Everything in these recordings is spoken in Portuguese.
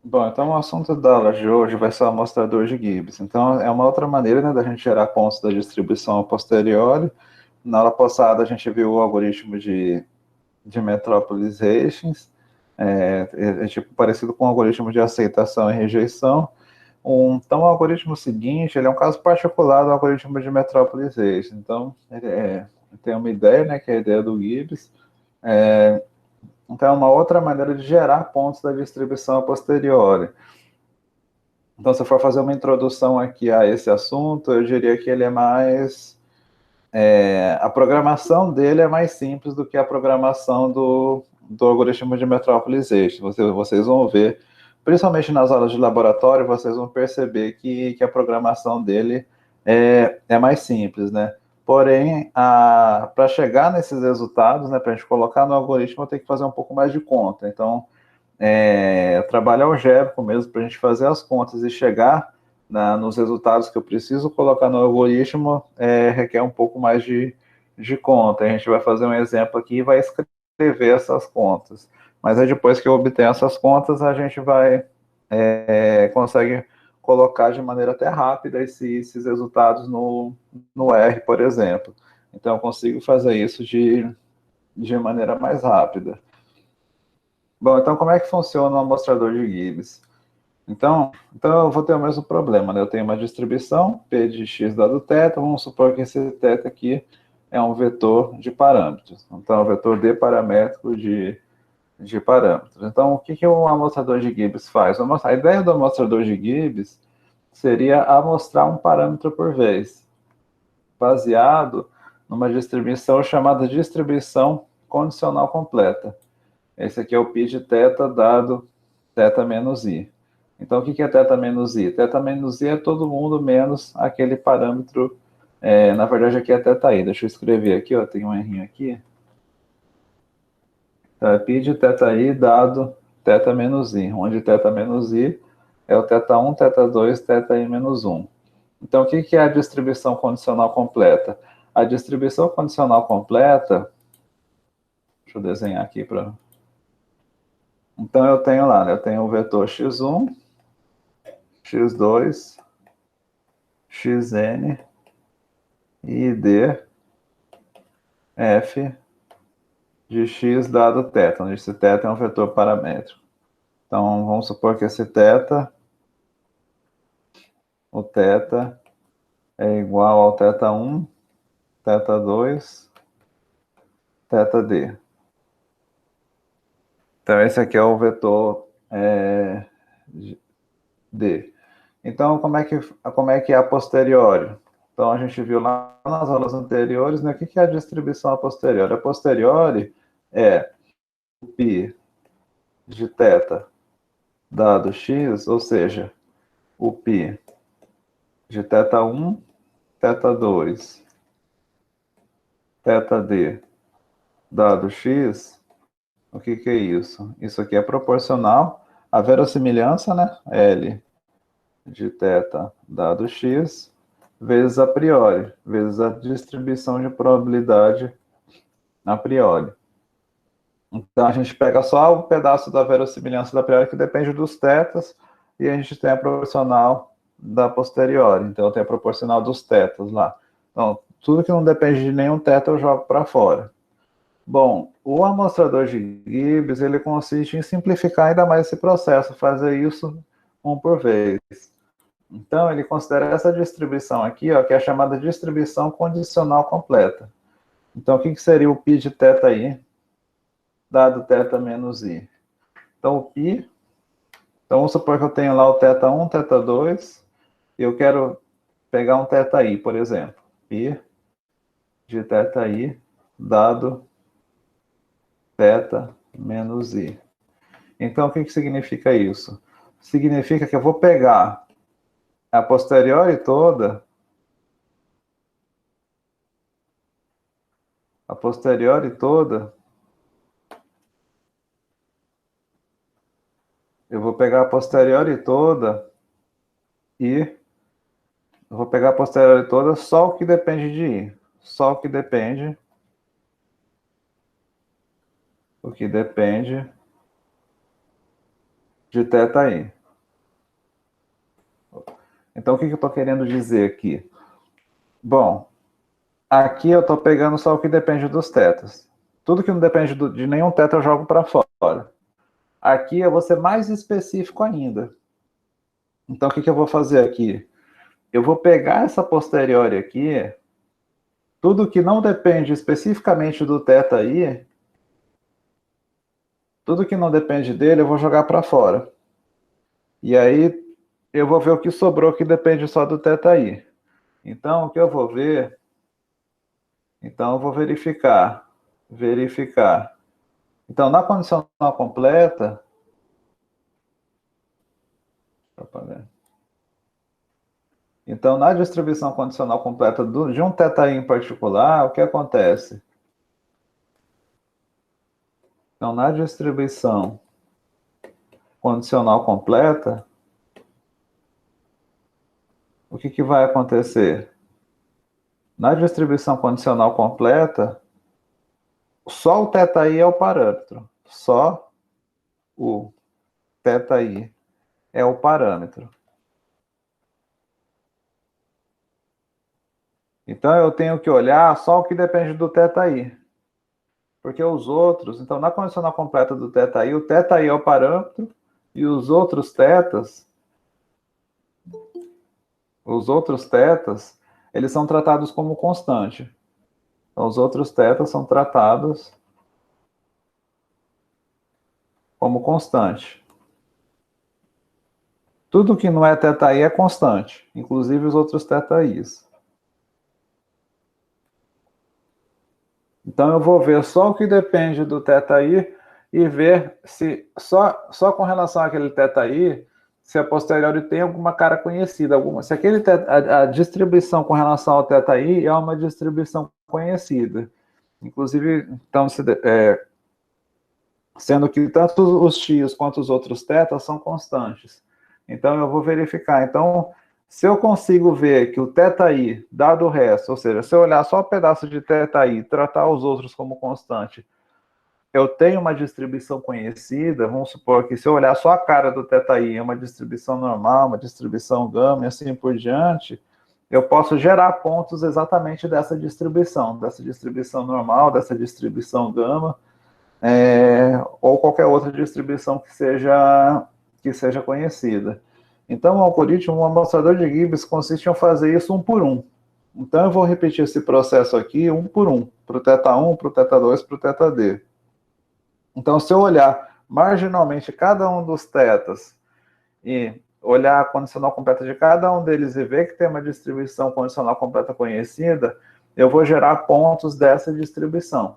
Bom, então o assunto da aula de hoje vai ser o amostrador de Gibbs. Então, é uma outra maneira, né, da gente gerar pontos da distribuição a posteriori. Na aula passada, a gente viu o algoritmo de Metropolizations, é tipo parecido com o algoritmo de aceitação e rejeição. Então, o algoritmo seguinte, ele é um caso particular do algoritmo de Metropolization. Então, tem uma ideia, né, que é a ideia do Gibbs. Então, é uma outra maneira de gerar pontos da distribuição a posteriori. Então, se eu for fazer uma introdução aqui a esse assunto, eu diria que ele é mais. A programação dele é mais simples do que a programação do algoritmo de Metropolization. Vocês vão ver, principalmente nas aulas de laboratório, vocês vão perceber que a programação dele é mais simples, né? Porém, para chegar nesses resultados, né, para a gente colocar no algoritmo, eu tenho que fazer um pouco mais de conta. Então, trabalho algébrico mesmo para a gente fazer as contas e chegar nos resultados que eu preciso colocar no algoritmo, requer um pouco mais de conta. A gente vai fazer um exemplo aqui e vai escrever essas contas. Mas aí depois que eu obter essas contas, a gente consegue colocar de maneira até rápida esses resultados no R, por exemplo. Então eu consigo fazer isso de maneira mais rápida. Bom, então como é que funciona o amostrador de Gibbs? Então eu vou ter o mesmo problema, né? Eu tenho uma distribuição, P de x dado θ, vamos supor que esse θ aqui é um vetor de parâmetros. Então, é um vetor d paramétrico de parâmetros. Então, o que o amostrador de Gibbs faz? A ideia do amostrador de Gibbs seria amostrar um parâmetro por vez, baseado numa distribuição chamada distribuição condicional completa. Esse aqui é o π de θ dado θ menos i. Então, o que é θ menos i? Θ menos i é todo mundo menos aquele parâmetro. Na verdade, aqui é θi. Deixa eu escrever aqui, ó, tem um errinho aqui. Então, é π de θi dado θ menos i, onde θ menos i é o θ1, θ2, θi menos 1. Então, o que é a distribuição condicional completa? A distribuição condicional completa, deixa eu desenhar aqui para. Então, eu tenho lá, né, eu tenho o vetor x1, x2, xn e d f de x dado θ, onde esse θ é um vetor paramétrico. Então, vamos supor que esse θ, o θ é igual ao θ1, θ2, θd. Então, esse aqui é o vetor d. Então, como é que é a posteriori? Então, a gente viu lá nas aulas anteriores, né, o que é a distribuição a posteriori? A posteriori é o π de θ dado x, ou seja, o π de θ1, θ2, θd dado x, o que é isso? Isso aqui é proporcional à verossimilhança, né? L de θ dado x, vezes a priori, vezes a distribuição de probabilidade a priori. Então, a gente pega só o pedaço da verossimilhança da priori que depende dos θs, e a gente tem a proporcional da posteriori. Então, eu tenho a proporcional dos θs lá. Então, tudo que não depende de nenhum θ eu jogo para fora. Bom, o amostrador de Gibbs, ele consiste em simplificar ainda mais esse processo, fazer isso um por vez. Então, ele considera essa distribuição aqui, ó, que é a chamada distribuição condicional completa. Então, o que seria o π de θi, dado θ menos i? Então, o π, então vamos supor que eu tenho lá o θ1, θ2, e eu quero pegar um θi, por exemplo. π de θi, dado θ menos i. Então, o que significa isso? Significa que eu vou pegar a posteriori toda, a posteriori toda, eu vou pegar a posteriori toda e eu vou pegar a posteriori toda só o que depende de i. Só o que depende de θi. Então, o que eu estou querendo dizer aqui? Bom, aqui eu estou pegando só o que depende dos tetas. Tudo que não depende de nenhum teta eu jogo para fora. Aqui eu vou ser mais específico ainda. Então, o que eu vou fazer aqui? Eu vou pegar essa posteriori aqui, tudo que não depende especificamente do θi, tudo que não depende dele eu vou jogar para fora. E aí eu vou ver o que sobrou que depende só do θi. Então, o que eu vou ver? Então, eu vou verificar. Verificar. Então, na condicional completa... Então, na distribuição condicional completa de um θi em particular, o que acontece? Então, na distribuição condicional completa, o que vai acontecer? Na distribuição condicional completa, só o θi é o parâmetro. Só o θi é o parâmetro. Então, eu tenho que olhar só o que depende do θi. Porque os outros... Então, na condicional completa do θi, o θi é o parâmetro e os outros θs, eles são tratados como constante. Então, os outros θs são tratados como constante. Tudo que não é θi é constante, inclusive os outros θi's. Então, eu vou ver só o que depende do θi e ver se, só com relação àquele θi, se a posteriori tem alguma cara conhecida. Se a distribuição com relação ao θi é uma distribuição conhecida. Inclusive, então, sendo que tanto os x quanto os outros θ são constantes. Então, eu vou verificar. Então, se eu consigo ver que o θi, dado o resto, ou seja, se eu olhar só um pedaço de θi e tratar os outros como constante, eu tenho uma distribuição conhecida, vamos supor que se eu olhar só a cara do θi, é uma distribuição normal, uma distribuição gama e assim por diante, eu posso gerar pontos exatamente dessa distribuição normal, dessa distribuição gama, ou qualquer outra distribuição que seja conhecida. Então, o algoritmo, um amostrador de Gibbs, consiste em fazer isso um por um. Então, eu vou repetir esse processo aqui um por um, para o θ1, para o θ2, para o θd. Então, se eu olhar marginalmente cada um dos θs e olhar a condicional completa de cada um deles e ver que tem uma distribuição condicional completa conhecida, eu vou gerar pontos dessa distribuição,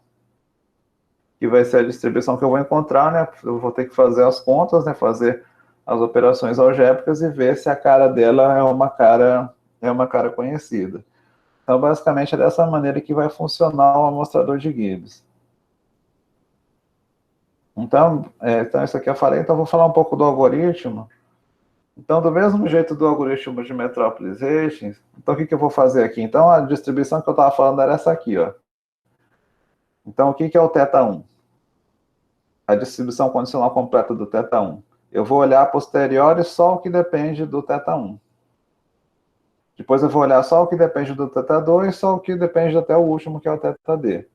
que vai ser a distribuição que eu vou encontrar, né? Eu vou ter que fazer as contas, né? Fazer as operações algébricas e ver se a cara dela é uma cara conhecida. Então, basicamente, é dessa maneira que vai funcionar o amostrador de Gibbs. Então, isso aqui eu falei, então vou falar um pouco do algoritmo. Então, do mesmo jeito do algoritmo de Metropolis-Hastings, então o que eu vou fazer aqui? Então, a distribuição que eu estava falando era essa aqui, ó. Então, o que é o θ1? A distribuição condicional completa do θ1. Eu vou olhar a posteriori só o que depende do θ1. Depois eu vou olhar só o que depende do θ2, só o que depende até o último, que é o θd.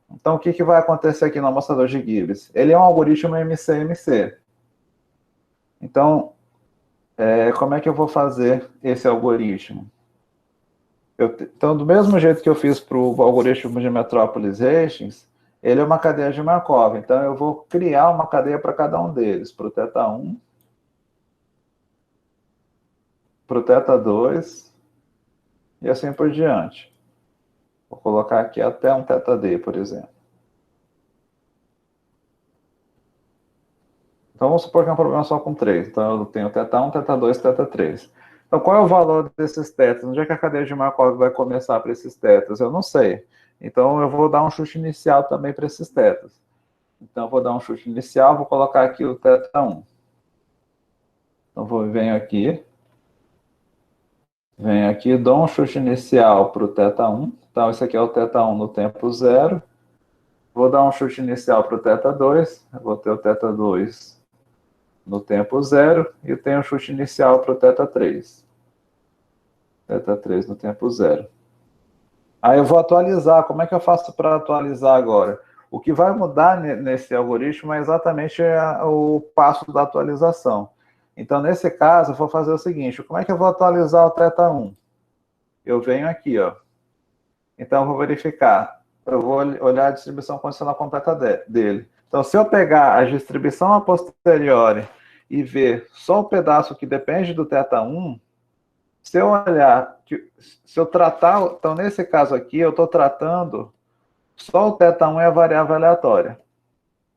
Então, o que vai acontecer aqui no amostrador de Gibbs? Ele é um algoritmo MC-MC. Então, como é que eu vou fazer esse algoritmo? Então, do mesmo jeito que eu fiz para o algoritmo de Metropolis-Hastings, ele é uma cadeia de Markov. Então, eu vou criar uma cadeia para cada um deles, para o θ1, para o θ2, e assim por diante. Vou colocar aqui até um θd, por exemplo. Então, vamos supor que é um problema só com 3. Então, eu tenho θ1, θ2, θ3. Então, qual é o valor desses tetas? Onde é que a cadeia de Markov vai começar para esses tetas? Eu não sei. Então, eu vou dar um chute inicial também para esses tetas. Então, eu vou dar um chute inicial, vou colocar aqui o θ1. Então, venho aqui, dou um chute inicial para o θ1. Então, esse aqui é o θ1 no tempo 0. Vou dar um chute inicial para o θ2. Eu vou ter o θ2 no tempo 0 e tem o chute inicial para o θ3. θ3 no tempo 0. Aí eu vou atualizar. Como é que eu faço para atualizar agora? O que vai mudar nesse algoritmo é exatamente o passo da atualização. Então, nesse caso, eu vou fazer o seguinte. Como é que eu vou atualizar o θ1? Eu venho aqui, ó. Então, eu vou verificar. Eu vou olhar a distribuição condicional completa dele. Então, se eu pegar a distribuição a posteriori e ver só o pedaço que depende do θ1, se eu olhar, se eu tratar, então nesse caso aqui, eu estou tratando só o θ1 é a variável aleatória.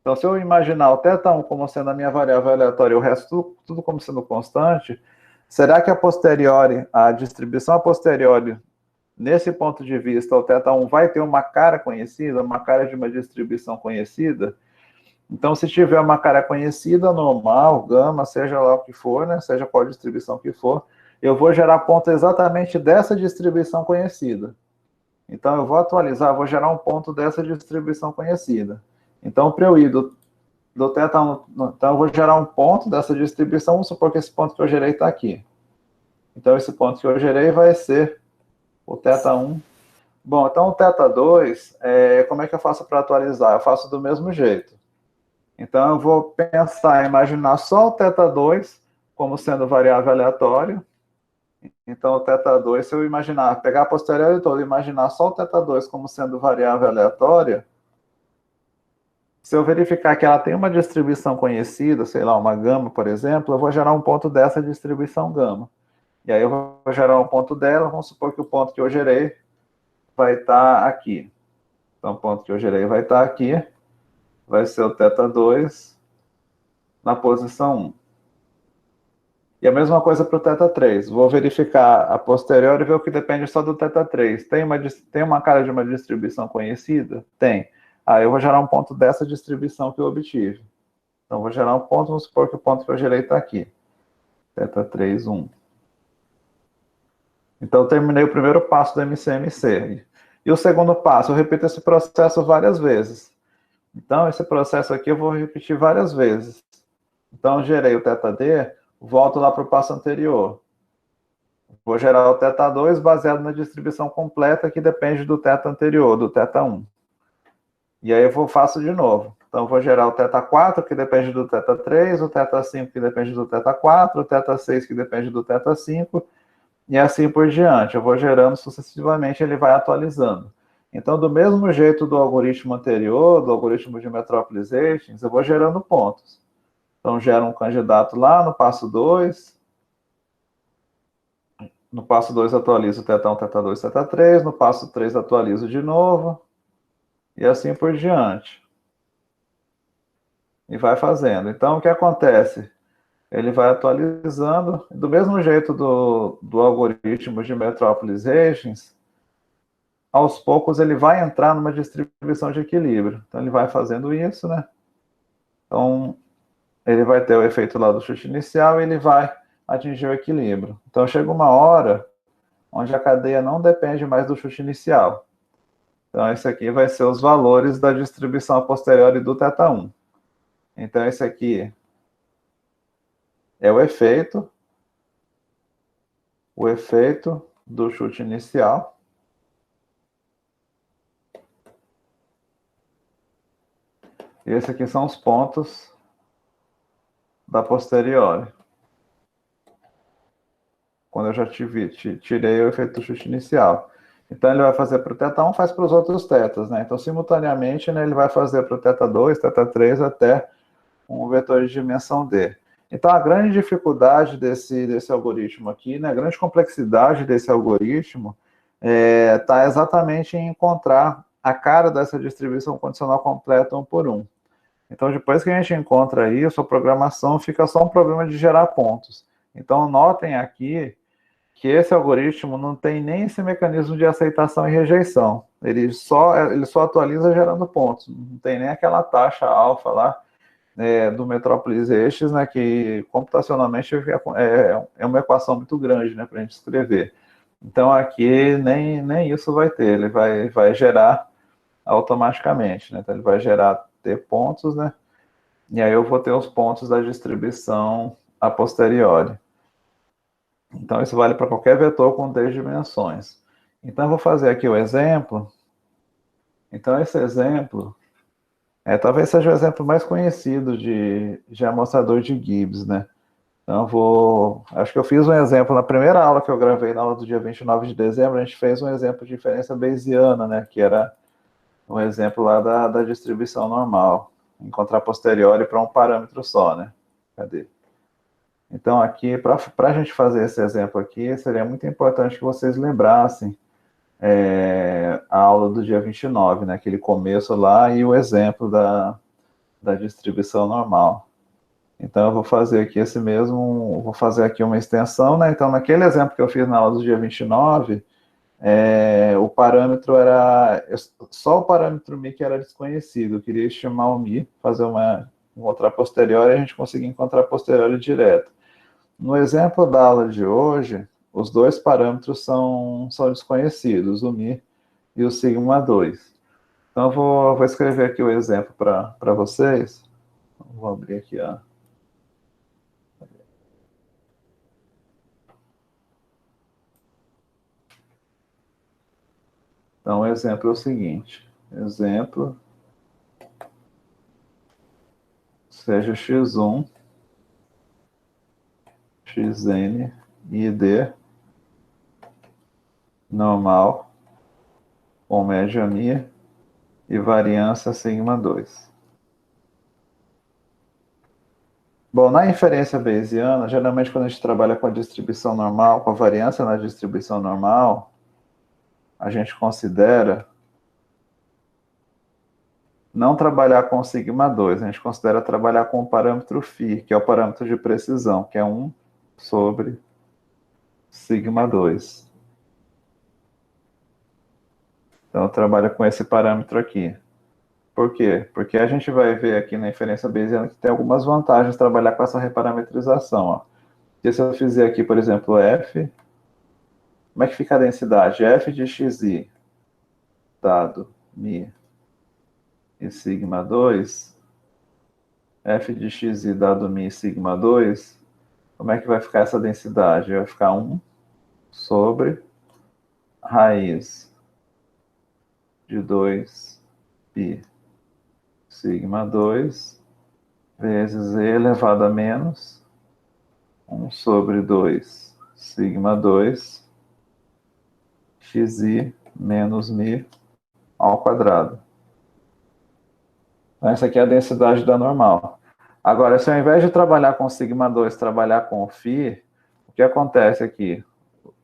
Então, se eu imaginar o θ1 como sendo a minha variável aleatória e o resto tudo como sendo constante, será que a posteriori, a distribuição a posteriori, nesse ponto de vista, o θ1 vai ter uma cara conhecida, uma cara de uma distribuição conhecida? Então, se tiver uma cara conhecida, normal, gama, seja lá o que for, né, seja qual distribuição que for, eu vou gerar ponto exatamente dessa distribuição conhecida. Então, eu vou atualizar, vou gerar um ponto dessa distribuição conhecida. Então, para eu ir do θ1, então eu vou gerar um ponto dessa distribuição, vamos supor que esse ponto que eu gerei está aqui. Então, esse ponto que eu gerei vai ser o θ1. Bom, então o θ2, como é que eu faço para atualizar? Eu faço do mesmo jeito. Então, eu vou pensar, imaginar só o θ2 como sendo variável aleatória. Então, o θ2, se eu imaginar, pegar a posteriori toda e imaginar só o θ2 como sendo variável aleatória, se eu verificar que ela tem uma distribuição conhecida, sei lá, uma gama, por exemplo, eu vou gerar um ponto dessa distribuição gama. E aí eu vou gerar um ponto dela, vamos supor que o ponto que eu gerei vai estar aqui. Então, o ponto que eu gerei vai estar aqui, vai ser o θ2 na posição 1. E a mesma coisa para o θ3. Vou verificar a posteriori e ver o que depende só do θ3. Tem uma cara de uma distribuição conhecida? Tem. Aí eu vou gerar um ponto dessa distribuição que eu obtive. Então, vou gerar um ponto, vamos supor que o ponto que eu gerei está aqui. θ3, 1. Então, eu terminei o primeiro passo do MCMC. E o segundo passo, eu repito esse processo várias vezes. Então, esse processo aqui eu vou repetir várias vezes. Então, gerei o θD, volto lá para o passo anterior. Vou gerar o θ2 baseado na distribuição completa que depende do θ anterior, do θ1. E aí eu faço de novo. Então, vou gerar o θ4, que depende do θ3, o θ5, que depende do θ4, o θ6, que depende do θ5, e assim por diante. Eu vou gerando sucessivamente, ele vai atualizando. Então, do mesmo jeito do algoritmo anterior, do algoritmo de Metropolizations, eu vou gerando pontos. Então, gero um candidato lá no passo 2. No passo 2, atualizo θ1, θ2, θ3. No passo 3, atualizo de novo. E assim por diante. E vai fazendo. Então, o que acontece? Ele vai atualizando. Do mesmo jeito do algoritmo de Metropolizations, aos poucos ele vai entrar numa distribuição de equilíbrio. Então, ele vai fazendo isso, né? Então, ele vai ter o efeito lá do chute inicial e ele vai atingir o equilíbrio. Então, chega uma hora onde a cadeia não depende mais do chute inicial. Então, esse aqui vai ser os valores da distribuição a posteriori do θ1. Então, esse aqui é o efeito do chute inicial. E esse aqui são os pontos da posteriori. Quando eu já tirei o efeito do chute inicial. Então, ele vai fazer para o θ1, faz para os outros θs, né? Então, simultaneamente, né, ele vai fazer para o θ2, θ3, até um vetor de dimensão D. Então, a grande dificuldade desse algoritmo aqui, né, a grande complexidade desse algoritmo está exatamente em encontrar a cara dessa distribuição condicional completa 1 por 1. Então, depois que a gente encontra isso, a programação fica só um problema de gerar pontos. Então, notem aqui que esse algoritmo não tem nem esse mecanismo de aceitação e rejeição. Ele só atualiza gerando pontos. Não tem nem aquela taxa alfa lá do Metropolizations, né, que computacionalmente é uma equação muito grande, né, para a gente escrever. Então, aqui nem isso vai ter. Ele vai gerar automaticamente, né? Então, ele vai gerar ter pontos, né? E aí eu vou ter os pontos da distribuição a posteriori. Então, isso vale para qualquer vetor com 10 dimensões. Então, eu vou fazer aqui o exemplo. Então, esse exemplo talvez seja o exemplo mais conhecido de amostrador de Gibbs, né? Então, acho que eu fiz um exemplo na primeira aula que eu gravei, na aula do dia 29 de dezembro, a gente fez um exemplo de diferença bayesiana, né? Que era um exemplo lá da distribuição normal, encontrar a posteriori para um parâmetro só, né? Cadê? Então, aqui, para a gente fazer esse exemplo aqui, seria muito importante que vocês lembrassem a aula do dia 29, né? Aquele começo lá e o exemplo da distribuição normal. Então, eu vou fazer aqui vou fazer aqui uma extensão, né? Então, naquele exemplo que eu fiz na aula do dia 29, o parâmetro era só o parâmetro μ que era desconhecido. Eu queria estimar o μ, fazer encontrar posteriori, e a gente conseguir encontrar posteriori direto. No exemplo da aula de hoje, os dois parâmetros são desconhecidos, o μ e o sigma 2. Então, eu vou escrever aqui o exemplo para vocês. Vou abrir aqui a. Então, o exemplo é o seguinte. Exemplo, seja x1, xn e d normal, com média μ e variância sigma 2. Bom, na inferência bayesiana, geralmente quando a gente trabalha com a distribuição normal, com a variância na distribuição normal, a gente considera não trabalhar com sigma 2, a gente considera trabalhar com o parâmetro φ, que é o parâmetro de precisão, que é 1 sobre sigma 2. Então, eu trabalho com esse parâmetro aqui. Por quê? Porque a gente vai ver aqui na inferência bayesiana que tem algumas vantagens trabalhar com essa reparametrização. Ó. Porque se eu fizer aqui, por exemplo, f, como é que fica a densidade? F de xi dado μ e sigma 2, f de xi dado μ e sigma 2, como é que vai ficar essa densidade? Vai ficar 1 sobre raiz de 2 π sigma 2 vezes e elevado a menos 1 sobre 2 sigma 2 xi menos μ ao quadrado. Então, essa aqui é a densidade da normal. Agora, se ao invés de trabalhar com sigma 2, trabalhar com φ, o que acontece aqui?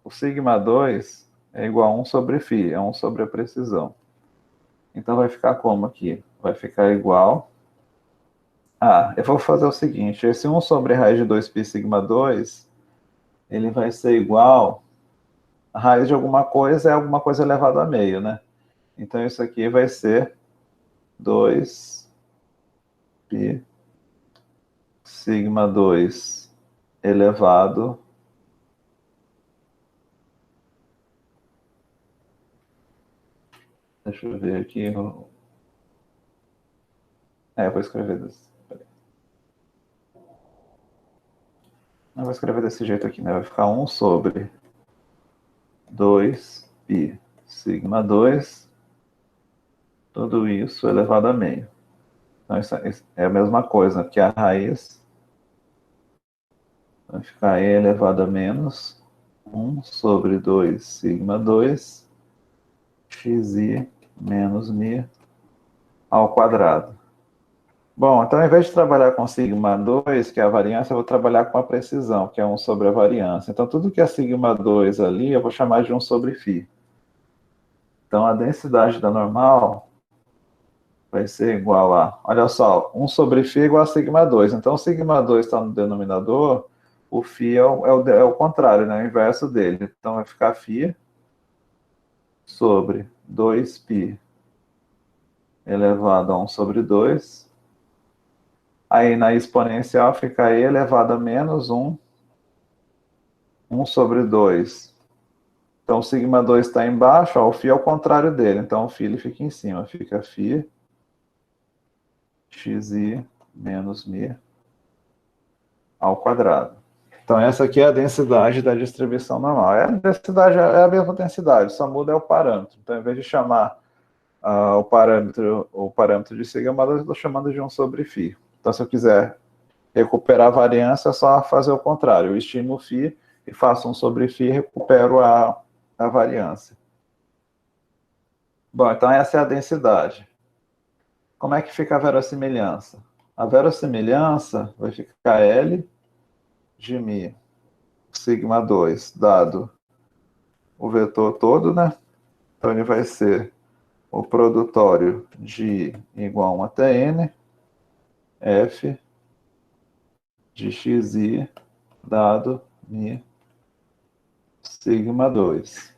O sigma 2 é igual a 1 sobre φ, é 1 sobre a precisão. Então, vai ficar como aqui? Vai ficar igual eu vou fazer o seguinte, esse 1 sobre raiz de 2π sigma 2, ele vai ser igual, a raiz de alguma coisa é alguma coisa elevado a meio, né? Então, isso aqui vai ser 2π sigma 2 elevado deixa eu ver aqui. Eu vou escrever desse. Eu vou escrever desse jeito aqui, né? Vai ficar 1 sobre 2π sigma 2, tudo isso elevado a meio. Então, isso é a mesma coisa, que a raiz vai ficar e elevado a menos 1 sobre 2 sigma 2 xi menos μ ao quadrado. Bom, então ao invés de trabalhar com sigma 2, que é a variância, eu vou trabalhar com a precisão, que é 1 sobre a variância. Então tudo que é sigma 2 ali, eu vou chamar de 1 sobre φ. Então a densidade da normal vai ser igual a, olha só, 1 sobre φ igual a sigma 2. Então o sigma 2 está no denominador, o φ é o contrário, né? O inverso dele. Então vai ficar φ sobre 2π elevado a 1 sobre 2. Aí na exponencial fica e elevado a menos 1 sobre 2. Então, o sigma 2 está embaixo, ó, o φ é o contrário dele. Então, o φ ele fica em cima. Fica φ xi menos μ ao quadrado. Então, essa aqui é a densidade da distribuição normal. A densidade é a mesma densidade, só muda o parâmetro. Então, em vez de chamar o parâmetro de sigma, eu estou chamando de 1 sobre φ. Então, se eu quiser recuperar a variância, é só fazer o contrário. Eu estimo φ e faço 1 sobre φ e recupero a variância. Bom, então essa é a densidade. Como é que fica a verossimilhança? A verossimilhança vai ficar L de μ sigma 2, dado o vetor todo, né? Então ele vai ser o produtório de igual a 1 até n, f de xi, dado μ sigma 2.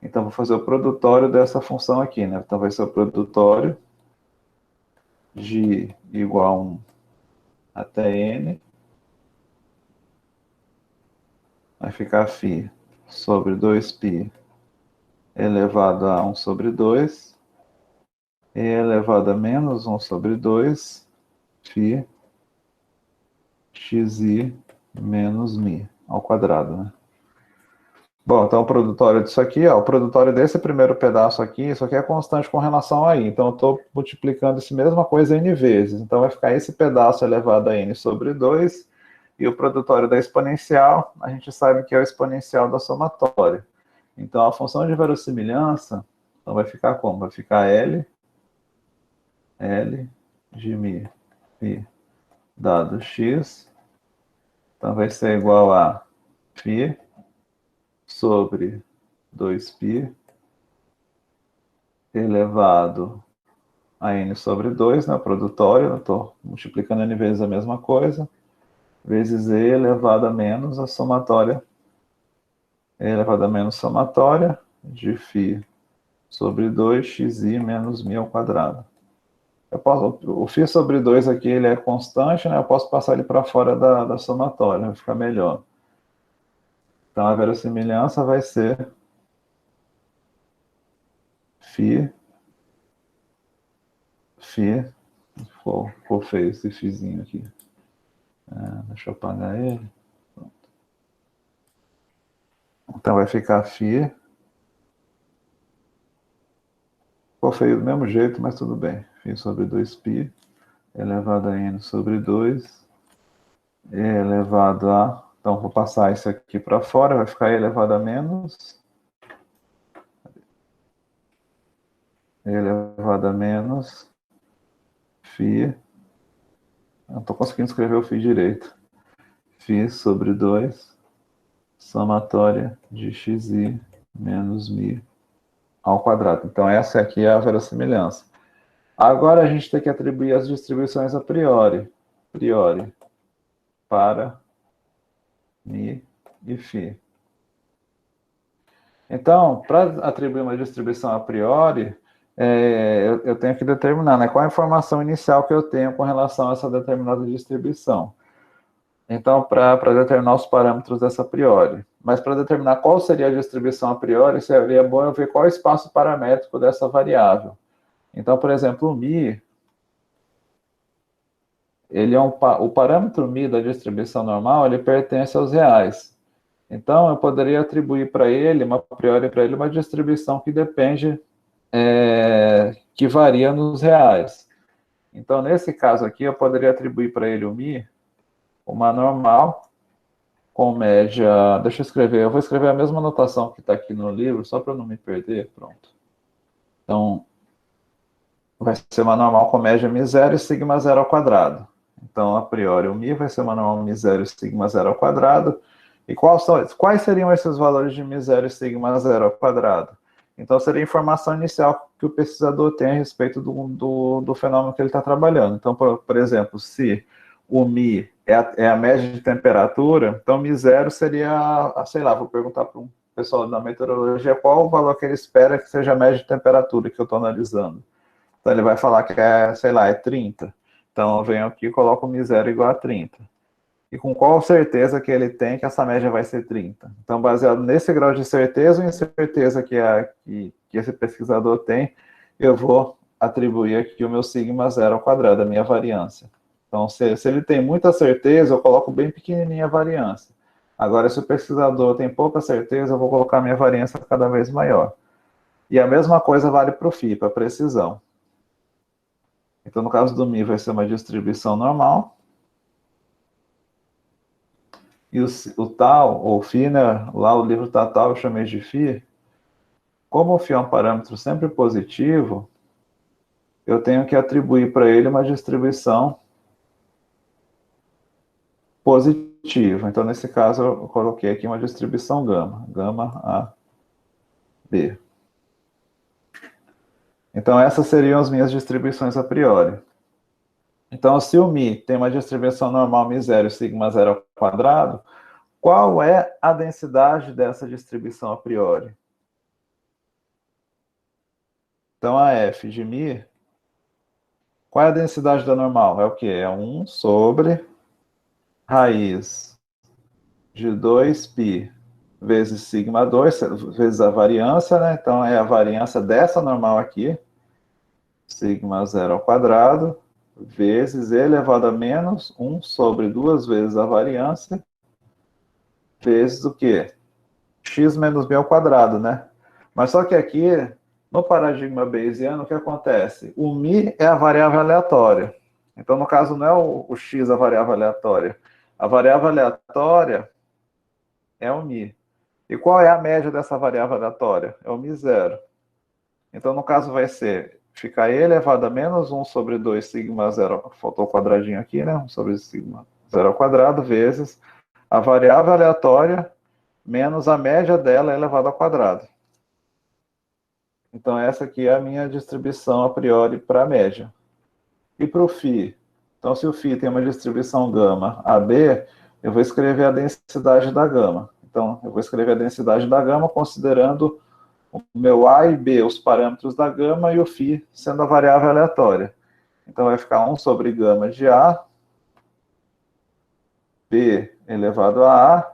Então, vou fazer o produtório dessa função aqui, né? Então, vai ser o produtório de igual a 1 até n, vai ficar φ sobre 2π elevado a 1 sobre 2, e elevado a menos 1 sobre 2, φ xi menos μ ao quadrado, né? Bom, então o produtório disso aqui, ó, o produtório desse primeiro pedaço aqui, isso aqui é constante com relação a i, então eu estou multiplicando essa mesma coisa n vezes, então vai ficar esse pedaço elevado a n sobre 2, e o produtório da exponencial, a gente sabe que é o exponencial da somatória. Então a função de verossimilhança, então vai ficar como? Vai ficar L de μ φ dado x, então vai ser igual a φ sobre 2π elevado a n sobre 2, né, produtório, eu estou multiplicando n vezes a mesma coisa, vezes e elevado a menos a somatória, e elevado a menos somatória de φ sobre 2 xi menos μ ao quadrado. O φ sobre 2 aqui ele é constante, né, eu posso passar ele para fora da somatória, vai ficar melhor. Então a verossimilhança vai ser φ ficou feio esse fizinho aqui. Deixa eu apagar ele. Pronto. Então vai ficar φ. Ficou feio do mesmo jeito, mas tudo bem. Φ sobre 2π elevado a n sobre 2 e elevado a... Então vou passar isso aqui para fora, vai ficar elevado a menos... elevado a menos φ... Não estou conseguindo escrever o φ direito. Φ sobre 2 somatória de xi menos μ ao quadrado. Então essa aqui é a verossimilhança. Agora a gente tem que atribuir as distribuições a priori para μ e φ. Então, para atribuir uma distribuição a priori, eu tenho que determinar, né, qual a informação inicial que eu tenho com relação a essa determinada distribuição. Então, para determinar os parâmetros dessa a priori. Mas para determinar qual seria a distribuição a priori, seria bom eu ver qual é o espaço paramétrico dessa variável. Então, por exemplo, o μ, ele é o parâmetro μ da distribuição normal, ele pertence aos reais. Então, eu poderia atribuir para ele, a priori para ele, uma distribuição que depende, que varia nos reais. Então, nesse caso aqui, eu poderia atribuir para ele o μ, uma normal, com média... Deixa eu escrever, eu vou escrever a mesma notação que está aqui no livro, só para não me perder, pronto. Então, vai ser uma normal com média μ0 e sigma 0 ao quadrado. Então, a priori, o μ vai ser uma normal μ0 e sigma 0 ao quadrado. E quais seriam esses valores de μ0 e sigma 0 ao quadrado? Então, seria a informação inicial que o pesquisador tem a respeito do fenômeno que ele está trabalhando. Então, por exemplo, se o μ é a média de temperatura, então μ0 seria, sei lá, vou perguntar para um pessoal da meteorologia qual o valor que ele espera que seja a média de temperatura que eu estou analisando. Então, ele vai falar que sei lá, é 30. Então, eu venho aqui e coloco μ0 igual a 30. E com qual certeza que ele tem que essa média vai ser 30. Então, baseado nesse grau de certeza ou incerteza que esse pesquisador tem, eu vou atribuir aqui o meu sigma 0 ao quadrado, a minha variância. Então, se ele tem muita certeza, eu coloco bem pequenininha a variância. Agora, se o pesquisador tem pouca certeza, eu vou colocar minha variância cada vez maior. E a mesma coisa vale para o φ, para precisão. Então, no caso do μ, vai ser uma distribuição normal. E o tal, ou φ, né? Lá o livro tá tal, eu chamei de φ. Como o φ é um parâmetro sempre positivo, eu tenho que atribuir para ele uma distribuição positiva. Então, nesse caso, eu coloquei aqui uma distribuição gama. Gama A, B. Então, essas seriam as minhas distribuições a priori. Então, se o μ tem uma distribuição normal μ0 e σ0 ao quadrado, qual é a densidade dessa distribuição a priori? Então, a f de μ, qual é a densidade da normal? É o quê? É 1 sobre raiz de 2π vezes σ2, vezes a variância, né? Então, é a variância dessa normal aqui, σ0 ao quadrado, vezes e elevado a menos 1 sobre 2 vezes a variância, vezes o quê? X menos b ao quadrado, né? Mas só que aqui, no paradigma bayesiano, o que acontece? O μ é a variável aleatória. Então, no caso, não é o x a variável aleatória. A variável aleatória é o μ. E qual é a média dessa variável aleatória? É o μ0. Então, no caso, vai ser ficar e elevado a menos 1 sobre 2 σ0, faltou o quadradinho aqui, né? 1 sobre σ0 ao quadrado, vezes a variável aleatória menos a média dela elevado ao quadrado. Então, essa aqui é a minha distribuição a priori para a média. E para o φ? Então, se o φ tem uma distribuição gama AB, eu vou escrever a densidade da gama. Então, eu vou escrever a densidade da gama considerando o meu A e B, os parâmetros da gama, e o φ sendo a variável aleatória. Então, vai ficar 1 sobre gama de A, B elevado a A,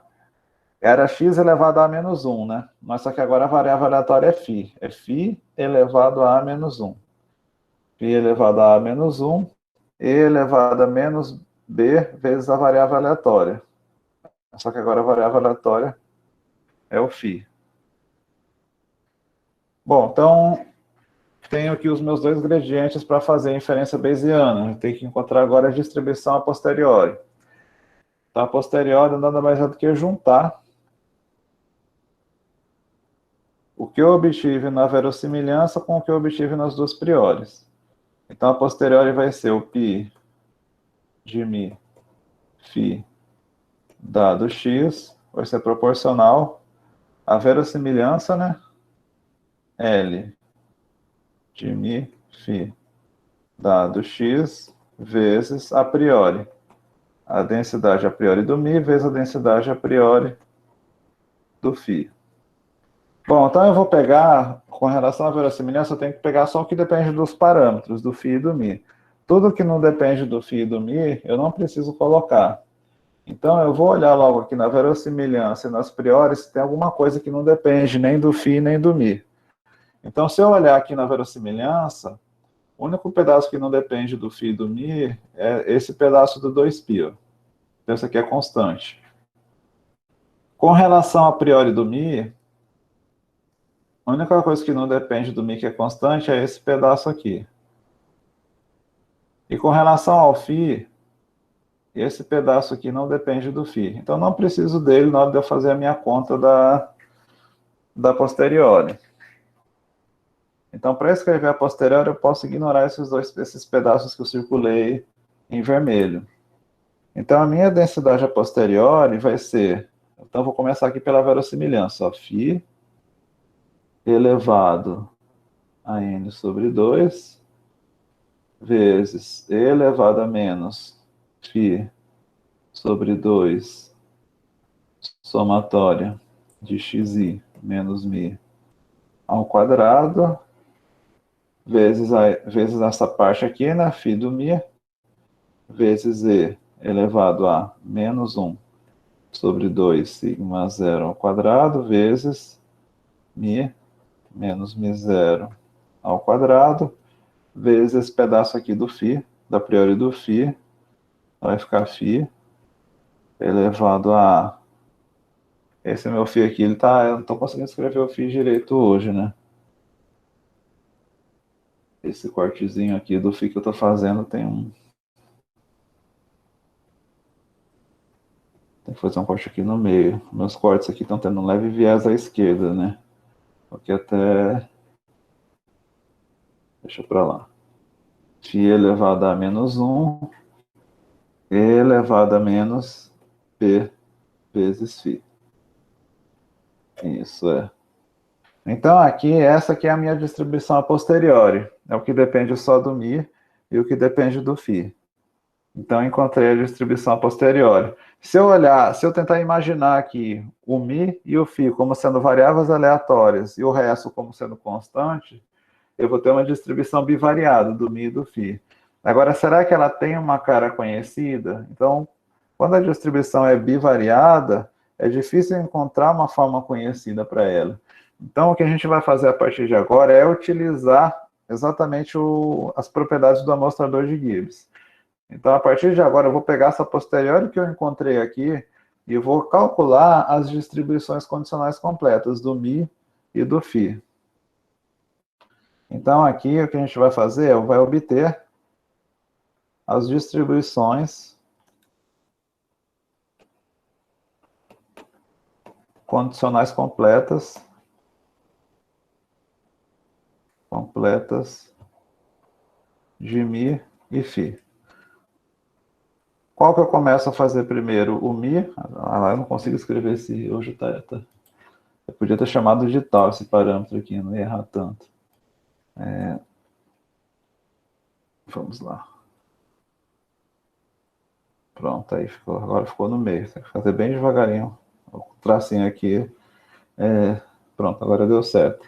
era x elevado a menos 1, né? Mas só que agora a variável aleatória é φ. É φ elevado a menos 1. φ elevado a menos 1, e elevado a menos b vezes a variável aleatória. Só que agora a variável aleatória é o φ. Bom, então tenho aqui os meus dois gradientes para fazer a inferência bayesiana. Eu tenho que encontrar agora a distribuição a posteriori. Então, a posteriori nada mais é do que juntar o que eu obtive na verossimilhança com o que eu obtive nas duas priores. Então, a posteriori vai ser o π de μ φ dado x, vai ser proporcional à verossimilhança, né? L de μ φ dado x vezes a priori. A densidade a priori do μ vezes a densidade a priori do φ. Bom, então eu vou pegar, com relação à verossimilhança, eu tenho que pegar só o que depende dos parâmetros, do φ e do μ. Tudo que não depende do φ e do μ, eu não preciso colocar. Então, eu vou olhar logo aqui na verossimilhança e nas priores se tem alguma coisa que não depende nem do φ nem do μ. Então, se eu olhar aqui na verossimilhança, o único pedaço que não depende do φ e do μ é esse pedaço do 2π. Então, isso aqui é constante. Com relação a priori do μ, a única coisa que não depende do μ que é constante é esse pedaço aqui. E com relação ao φ, esse pedaço aqui não depende do φ. Então, não preciso dele na hora de eu fazer a minha conta da posteriori. Então, para escrever a posteriori, eu posso ignorar esses pedaços que eu circulei em vermelho. Então, a minha densidade a posteriori vai ser... Então, vou começar aqui pela verossimilhança. Ó, φ elevado a n sobre 2 vezes e elevado a menos φ sobre 2 somatória de xi menos μ ao quadrado, vezes essa parte aqui, né, φ do μ, vezes e elevado a menos 1 sobre 2 σ0 ao quadrado, vezes μ menos μ0 ao quadrado, vezes esse pedaço aqui do φ, da priori do φ, Vai ficar φ elevado a... Esse meu φ aqui, ele tá... Eu não estou conseguindo escrever o φ direito hoje, né? Esse cortezinho aqui do φ que eu estou fazendo tem um... Tem que fazer um corte aqui no meio. Meus cortes aqui estão tendo um leve viés à esquerda, né? Aqui até... Deixa pra lá. Φ elevado a menos 1 elevado a menos P vezes φ. Isso é. Então, aqui, essa aqui é a minha distribuição a posteriori. É o que depende só do mi e o que depende do φ. Então, encontrei a distribuição a posteriori. Se eu olhar, se eu tentar imaginar aqui o mi e o φ como sendo variáveis aleatórias e o resto como sendo constante, eu vou ter uma distribuição bivariada do mi e do φ. Agora, será que ela tem uma cara conhecida? Então, quando a distribuição é bivariada, é difícil encontrar uma forma conhecida para ela. Então, o que a gente vai fazer a partir de agora é utilizar exatamente as propriedades do amostrador de Gibbs. Então, a partir de agora, eu vou pegar essa posteriori que eu encontrei aqui e vou calcular as distribuições condicionais completas do mi e do φ. Então, aqui, o que a gente vai fazer é vai obter as distribuições condicionais completas de mi e φ. Qual que eu começo a fazer primeiro? O mi. Eu não consigo escrever esse. Hoje tá. Eu podia ter chamado de tal esse parâmetro aqui, não ia errar tanto. Vamos lá. Pronto, aí ficou. Agora ficou no meio. Tem que fazer bem devagarinho. O tracinho aqui. Pronto, agora deu certo.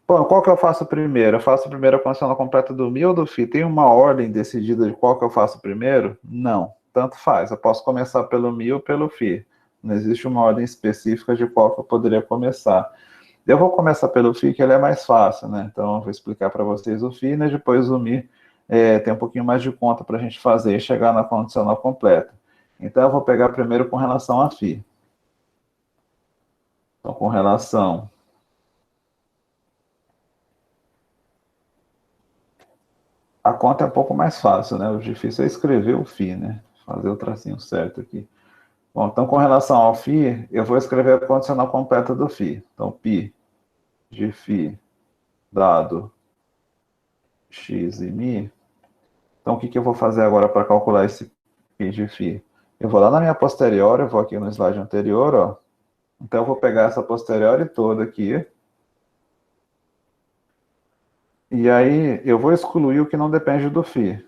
Bom, qual que eu faço primeiro? Eu faço primeiro a condicional completa do mi ou do φ? Tem uma ordem decidida de qual que eu faço primeiro? Não. Tanto faz. Eu posso começar pelo mi ou pelo φ. Não existe uma ordem específica de qual que eu poderia começar. Eu vou começar pelo φ, que ele é mais fácil, né? Então, eu vou explicar para vocês o φ, né? Depois o mi tem um pouquinho mais de conta para a gente fazer e chegar na condicional completa. Então, eu vou pegar primeiro com relação a φ. Então, com relação a conta é um pouco mais fácil, né? O difícil é escrever o φ, né? Fazer o tracinho certo aqui. Bom, então com relação ao φ, eu vou escrever a condicional completa do φ. Então, π de φ dado x e mi. Então, o que eu vou fazer agora para calcular esse π de φ? Eu vou lá na minha posterior, eu vou aqui no slide anterior, ó. Então, eu vou pegar essa posterior toda aqui. E aí, eu vou excluir o que não depende do φ.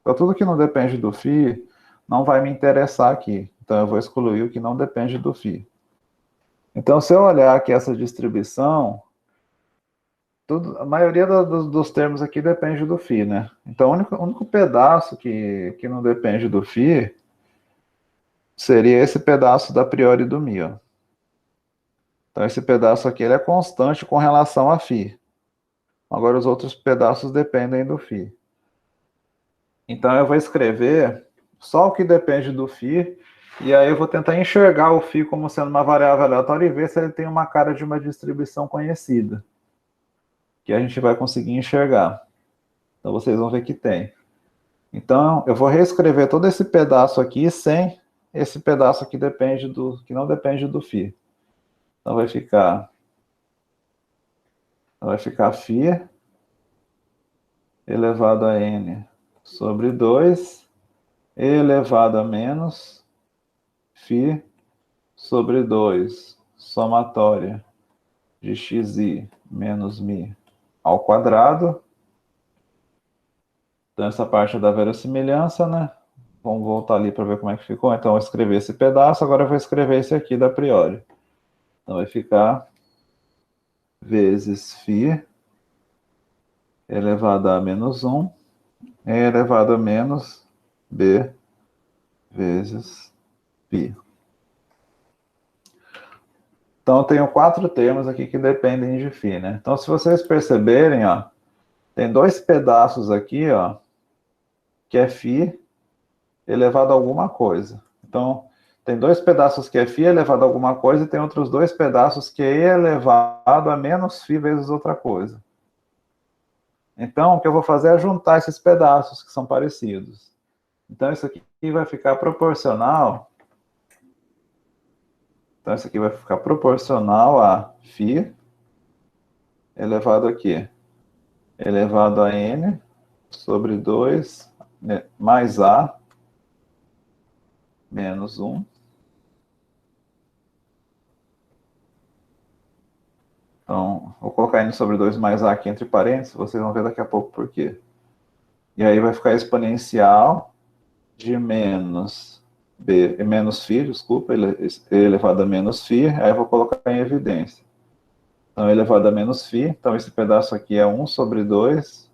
Então, tudo que não depende do φ não vai me interessar aqui. Então, eu vou excluir o que não depende do φ. Então, se eu olhar aqui essa distribuição, a maioria dos termos aqui depende do φ, né? Então, o único pedaço que não depende do φ seria esse pedaço da priori do mi, ó. Então, esse pedaço aqui ele é constante com relação a φ. Agora, os outros pedaços dependem do φ. Então, eu vou escrever só o que depende do φ, e aí eu vou tentar enxergar o φ como sendo uma variável aleatória e ver se ele tem uma cara de uma distribuição conhecida, que a gente vai conseguir enxergar. Então, vocês vão ver que tem. Então, eu vou reescrever todo esse pedaço aqui sem esse pedaço que não depende do φ. Então, vai ficar φ elevado a n sobre 2 elevado a menos φ sobre 2 somatória de xi menos mi ao quadrado. Então, essa parte é da verossimilhança, né? Vamos voltar ali para ver como é que ficou. Então, eu escrevi esse pedaço, agora eu vou escrever esse aqui da priori. Então, vai ficar vezes φ elevado a menos 1 elevado a menos b vezes π. Então, eu tenho 4 termos aqui que dependem de φ, né? Então, se vocês perceberem, ó, tem 2 pedaços aqui, ó, que é φ elevado a alguma coisa. Então, tem dois pedaços que é φ elevado a alguma coisa e tem outros dois pedaços que é elevado a menos φ vezes outra coisa. Então, o que eu vou fazer é juntar esses pedaços que são parecidos. Então, isso aqui vai ficar proporcional. Então, isso aqui vai ficar proporcional a φ elevado a quê? Elevado a n sobre 2 mais a menos 1. Então, vou colocar n sobre 2 mais a aqui entre parênteses, vocês vão ver daqui a pouco por quê. E aí vai ficar exponencial de menos b, menos φ, desculpa, elevado a menos φ, aí eu vou colocar em evidência. Então, elevado a menos φ, então esse pedaço aqui é 1 sobre 2,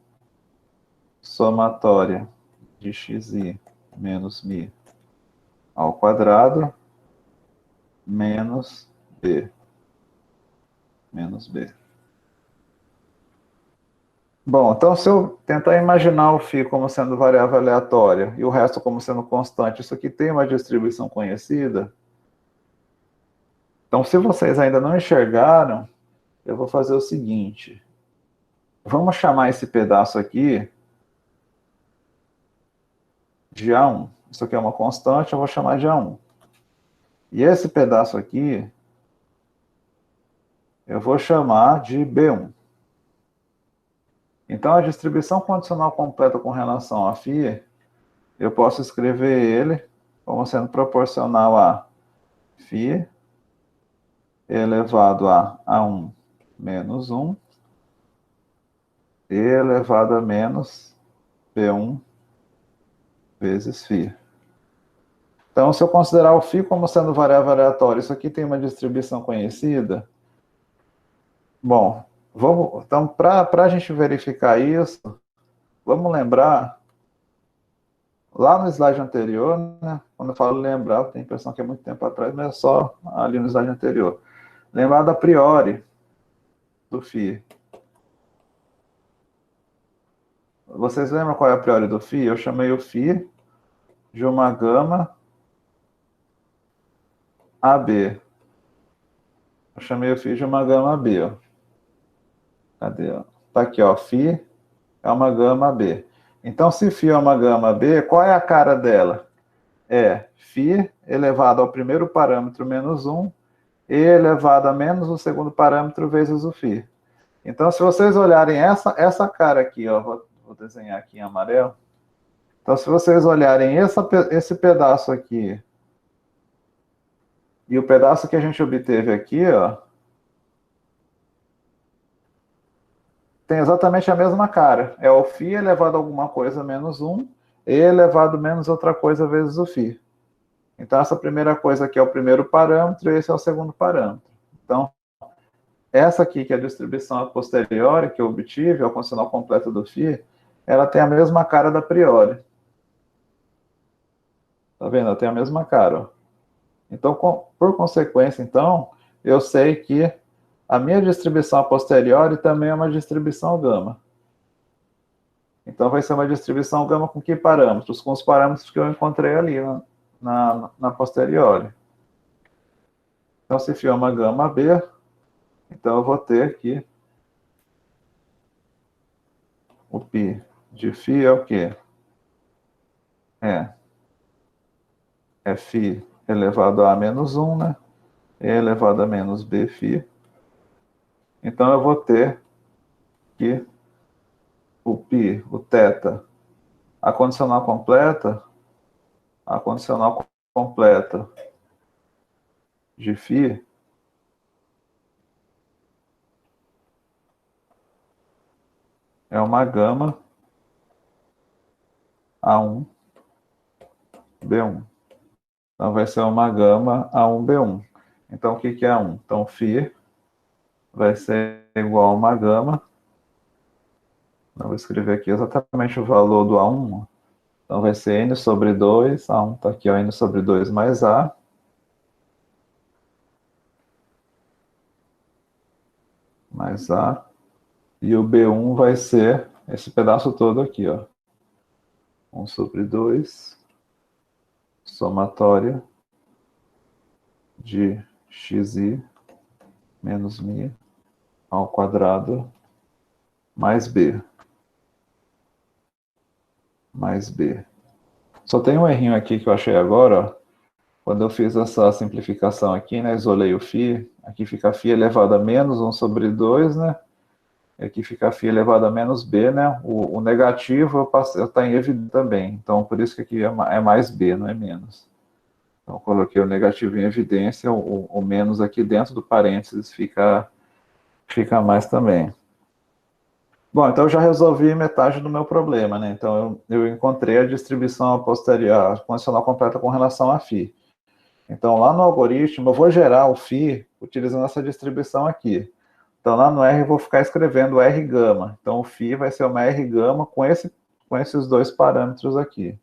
somatória de xi menos mi ao quadrado, menos b. Menos b. Bom, então se eu tentar imaginar o φ como sendo variável aleatória e o resto como sendo constante, isso aqui tem uma distribuição conhecida? Então, se vocês ainda não enxergaram, eu vou fazer o seguinte. Vamos chamar esse pedaço aqui de A1. Isso aqui é uma constante, eu vou chamar de A1. E esse pedaço aqui, eu vou chamar de B1. Então, a distribuição condicional completa com relação a φ, eu posso escrever ele como sendo proporcional a φ elevado a A1 menos 1 e elevado a menos B1 vezes φ. Então, se eu considerar o φ como sendo variável aleatória, isso aqui tem uma distribuição conhecida? Bom, então, para a gente verificar isso, vamos lembrar, lá no slide anterior, né, quando eu falo lembrar, eu tenho a impressão que é muito tempo atrás, mas é só ali no slide anterior. Lembrar da priori do φ. Vocês lembram qual é a priori do φ? Eu chamei o φ de uma gama AB. Eu chamei o φ de uma gama B. Ó. Cadê? Ó? Tá aqui, ó. φ é uma gama B. Então, se φ é uma gama B, qual é a cara dela? É φ elevado ao primeiro parâmetro menos 1 e elevado a menos o segundo parâmetro vezes o φ. Então, se vocês olharem essa cara aqui, ó, vou desenhar aqui em amarelo. Então, se vocês olharem esse pedaço aqui e o pedaço que a gente obteve aqui, ó, tem exatamente a mesma cara. É o φ elevado a alguma coisa menos 1 e elevado a menos outra coisa vezes o φ. Então, essa primeira coisa aqui é o primeiro parâmetro e esse é o segundo parâmetro. Então, essa aqui, que é a distribuição a posteriori que eu obtive, a condicional completa do φ, ela tem a mesma cara da priori. Tá vendo? Ela tem a mesma cara. Ó. Então, por consequência, então, eu sei que a minha distribuição a posteriori também é uma distribuição gama. Então, vai ser uma distribuição gama com que parâmetros? Com os parâmetros que eu encontrei ali na posteriori. Então, se φ é uma gama B, então eu vou ter aqui o π de φ é o quê? É φ elevado a menos 1, né? E elevado a menos b φ. Então, eu vou ter que o π, o θ, a condicional completa de φ é uma gama A1 B1. Então, vai ser uma gama A1 B1. Então, o que é A1? Então, φ vai ser igual a uma gama. Eu vou escrever aqui exatamente o valor do A1. Então, vai ser n sobre 2. A1 está aqui, ó, n sobre 2 mais A. Mais A. E o B1 vai ser esse pedaço todo aqui, ó. 1 sobre 2 somatória de xi menos mi ao quadrado mais b. Mais b. Só tem um errinho aqui que eu achei agora, ó. Quando eu fiz essa simplificação aqui, né, isolei o φ, aqui fica φ elevado a menos 1 sobre 2, né? E aqui fica φ elevado a menos b, né? O negativo está em evidência também, então por isso que aqui é mais b, não é menos. Então, coloquei o negativo em evidência, o menos aqui dentro do parênteses fica mais também. Bom, então eu já resolvi metade do meu problema, né? Então eu encontrei a distribuição a posterior, a condicional completa com relação a φ. Então lá no algoritmo eu vou gerar o φ utilizando essa distribuição aqui. Então lá no R eu vou ficar escrevendo R gama. Então o φ vai ser uma R gama com esses dois parâmetros aqui.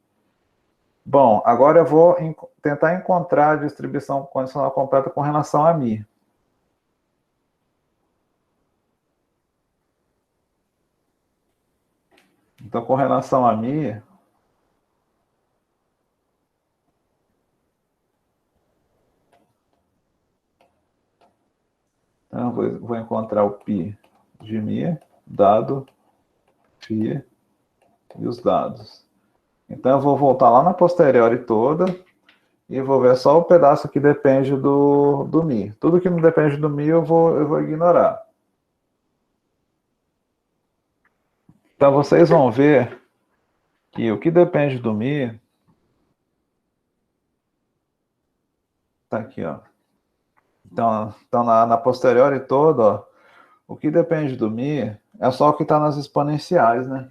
Bom, agora eu vou tentar encontrar a distribuição condicional completa com relação a mi. Então, com relação a mi, então vou encontrar o π de mi, dado φ e os dados. Então, eu vou voltar lá na posteriori toda e vou ver só o pedaço que depende do mi. Tudo que não depende do mi eu vou ignorar. Então, vocês vão ver que o que depende do mi está aqui, ó. Então na posteriori toda, ó, o que depende do mi é só o que está nas exponenciais, né?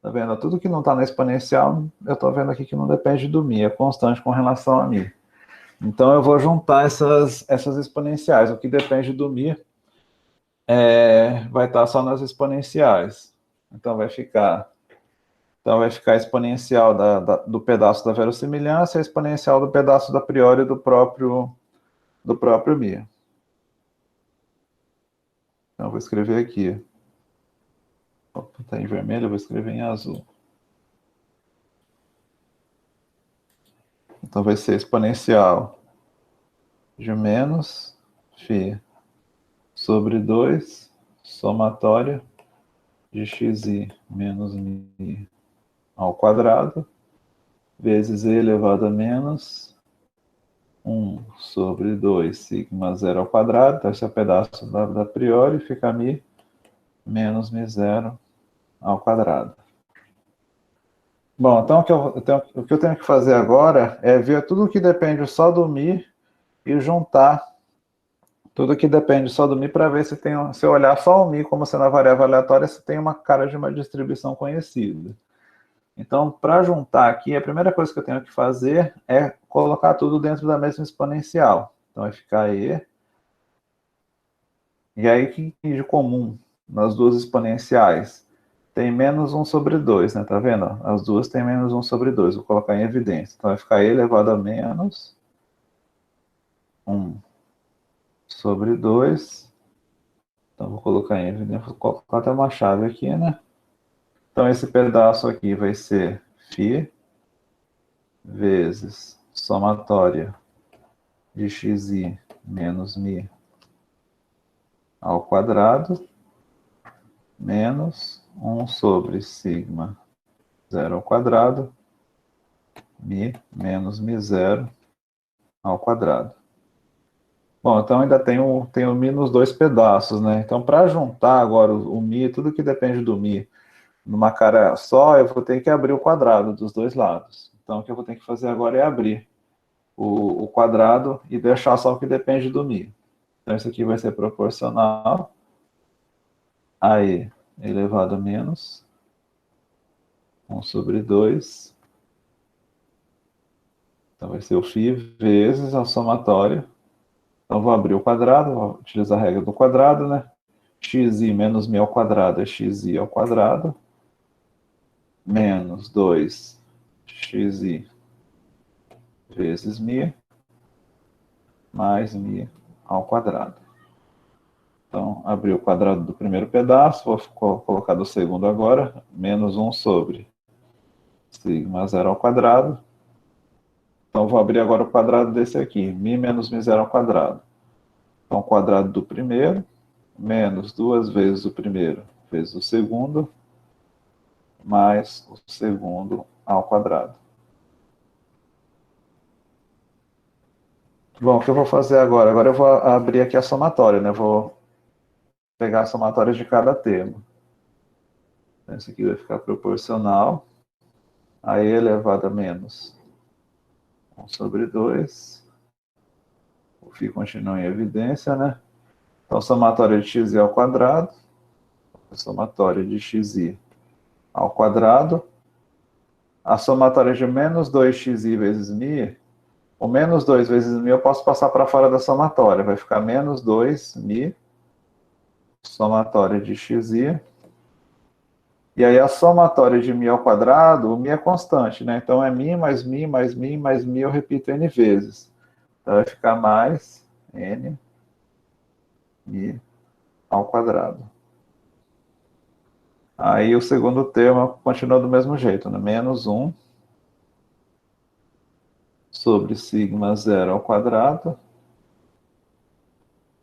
Tá vendo? Tudo que não está na exponencial, eu estou vendo aqui que não depende do mi, é constante com relação a mi. Então eu vou juntar essas exponenciais. O que depende do mi vai estar só nas exponenciais. Então vai ficar a exponencial do pedaço da verossimilhança e a exponencial do pedaço da priori do próprio mi. Então eu vou escrever aqui. Está em vermelho, eu vou escrever em azul. Então vai ser exponencial de menos φ sobre 2, somatória de xi menos mi ao quadrado, vezes e elevado a menos 1 sobre 2 sigma zero ao quadrado. Então esse é o pedaço da priori, fica mi menos mi zero ao quadrado. Bom, então o que eu tenho que fazer agora é ver tudo que depende só do mi e juntar tudo que depende só do mi para ver se eu olhar só o mi como sendo a variável aleatória, se tem uma cara de uma distribuição conhecida. Então, para juntar aqui, a primeira coisa que eu tenho que fazer é colocar tudo dentro da mesma exponencial. Então vai ficar E. E aí, o que tem de comum nas duas exponenciais? Tem menos 1 sobre 2, né? Tá vendo? As duas têm menos 1 sobre 2. Vou colocar em evidência. Então vai ficar E elevado a menos 1 sobre 2. Então vou colocar em evidência. Vou colocar até uma chave aqui, né? Então esse pedaço aqui vai ser φ vezes somatória de xi menos mi ao quadrado, menos 1 sobre sigma zero ao quadrado, mi menos mi zero ao quadrado. Bom, então ainda tem o mi nos dois pedaços, né? Então, para juntar agora o mi, tudo que depende do mi, numa cara só, eu vou ter que abrir o quadrado dos dois lados. Então, o que eu vou ter que fazer agora é abrir o quadrado e deixar só o que depende do mi. Então, isso aqui vai ser proporcional a e elevado a menos 1 sobre 2. Então, vai ser o φ vezes a somatória. Então, vou abrir o quadrado, vou utilizar a regra do quadrado, né? xi menos mi ao quadrado é xi ao quadrado, menos 2xi vezes mi, mais mi ao quadrado. Então, abri o quadrado do primeiro pedaço, vou colocar do segundo agora, menos 1 sobre sigma zero ao quadrado, Então, vou abrir agora o quadrado desse aqui. Mi menos mi zero ao quadrado. Então, o quadrado do primeiro, menos 2 vezes o primeiro, vezes o segundo, mais o segundo ao quadrado. Bom, o que eu vou fazer agora? Agora eu vou abrir aqui a somatória, né? Vou pegar a somatória de cada termo. Esse aqui vai ficar proporcional a e elevado a menos 1 sobre 2. O φ continua em evidência, né? Então, somatória de xi ao quadrado, somatória de xi ao quadrado, a somatória de menos 2xi vezes mi, o menos 2 vezes mi eu posso passar para fora da somatória, vai ficar menos 2mi, somatória de xi, e aí a somatória de mi ao quadrado, o mi é constante, né? Então é mi mais mi mais mi mais mi, eu repito n vezes. Então vai ficar mais n mi ao quadrado. Aí o segundo termo continua do mesmo jeito, né? Menos 1 sobre sigma zero ao quadrado.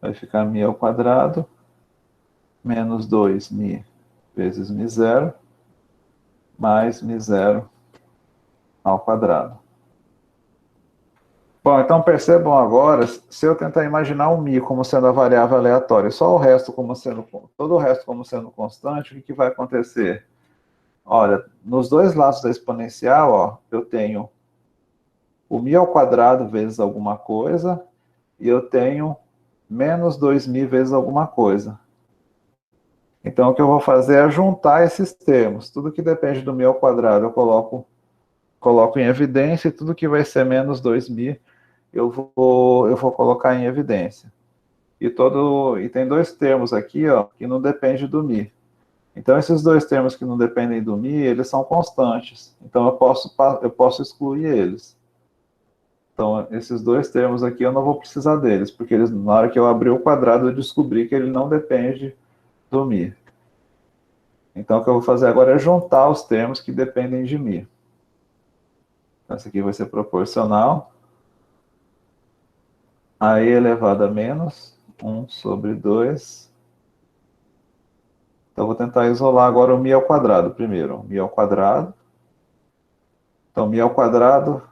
Vai ficar mi ao quadrado. Menos 2mi vezes mi zero. Mais mi zero ao quadrado. Bom, então percebam agora, se eu tentar imaginar o mi como sendo a variável aleatória, e só o resto como sendo, todo o resto como sendo constante, o que vai acontecer? Olha, nos dois lados da exponencial, ó, eu tenho o mi ao quadrado vezes alguma coisa, e eu tenho menos 2mi vezes alguma coisa. Então, o que eu vou fazer é juntar esses termos. Tudo que depende do mi ao quadrado eu coloco em evidência, e tudo que vai ser menos 2mi eu vou colocar em evidência. E tem dois termos aqui, ó, que não dependem do mi. Então, esses dois termos que não dependem do mi, eles são constantes. Então, eu posso excluir eles. Então, esses dois termos aqui eu não vou precisar deles, porque eles, na hora que eu abrir o quadrado, eu descobri que ele não depende do mi. Então, o que eu vou fazer agora é juntar os termos que dependem de mi. Então, esse aqui vai ser proporcional a e elevado a menos 1 sobre 2. Então, eu vou tentar isolar agora o mi ao quadrado primeiro. Mi ao quadrado. Então, mi ao quadrado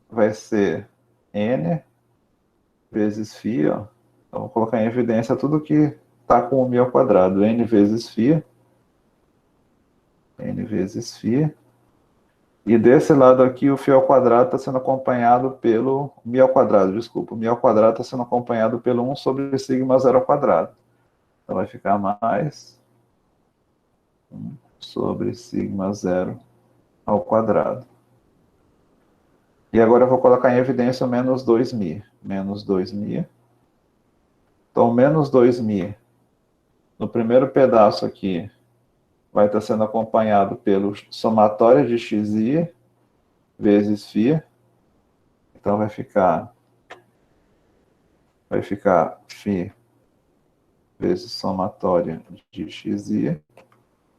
vai ser n vezes φ. Ó. Então, vou colocar em evidência tudo que está com o mi ao quadrado. N vezes φ. N vezes φ. E desse lado aqui, o φ ao quadrado está sendo acompanhado pelo mi ao quadrado, desculpa. O mi ao quadrado está sendo acompanhado pelo 1 sobre sigma zero ao quadrado. Então, vai ficar mais 1 sobre sigma zero ao quadrado. E agora eu vou colocar em evidência o menos 2mi. Menos 2mi. Então, menos 2mi no primeiro pedaço aqui vai estar sendo acompanhado pelo somatório de xi vezes φ. Então, vai ficar φ vezes somatória de xi.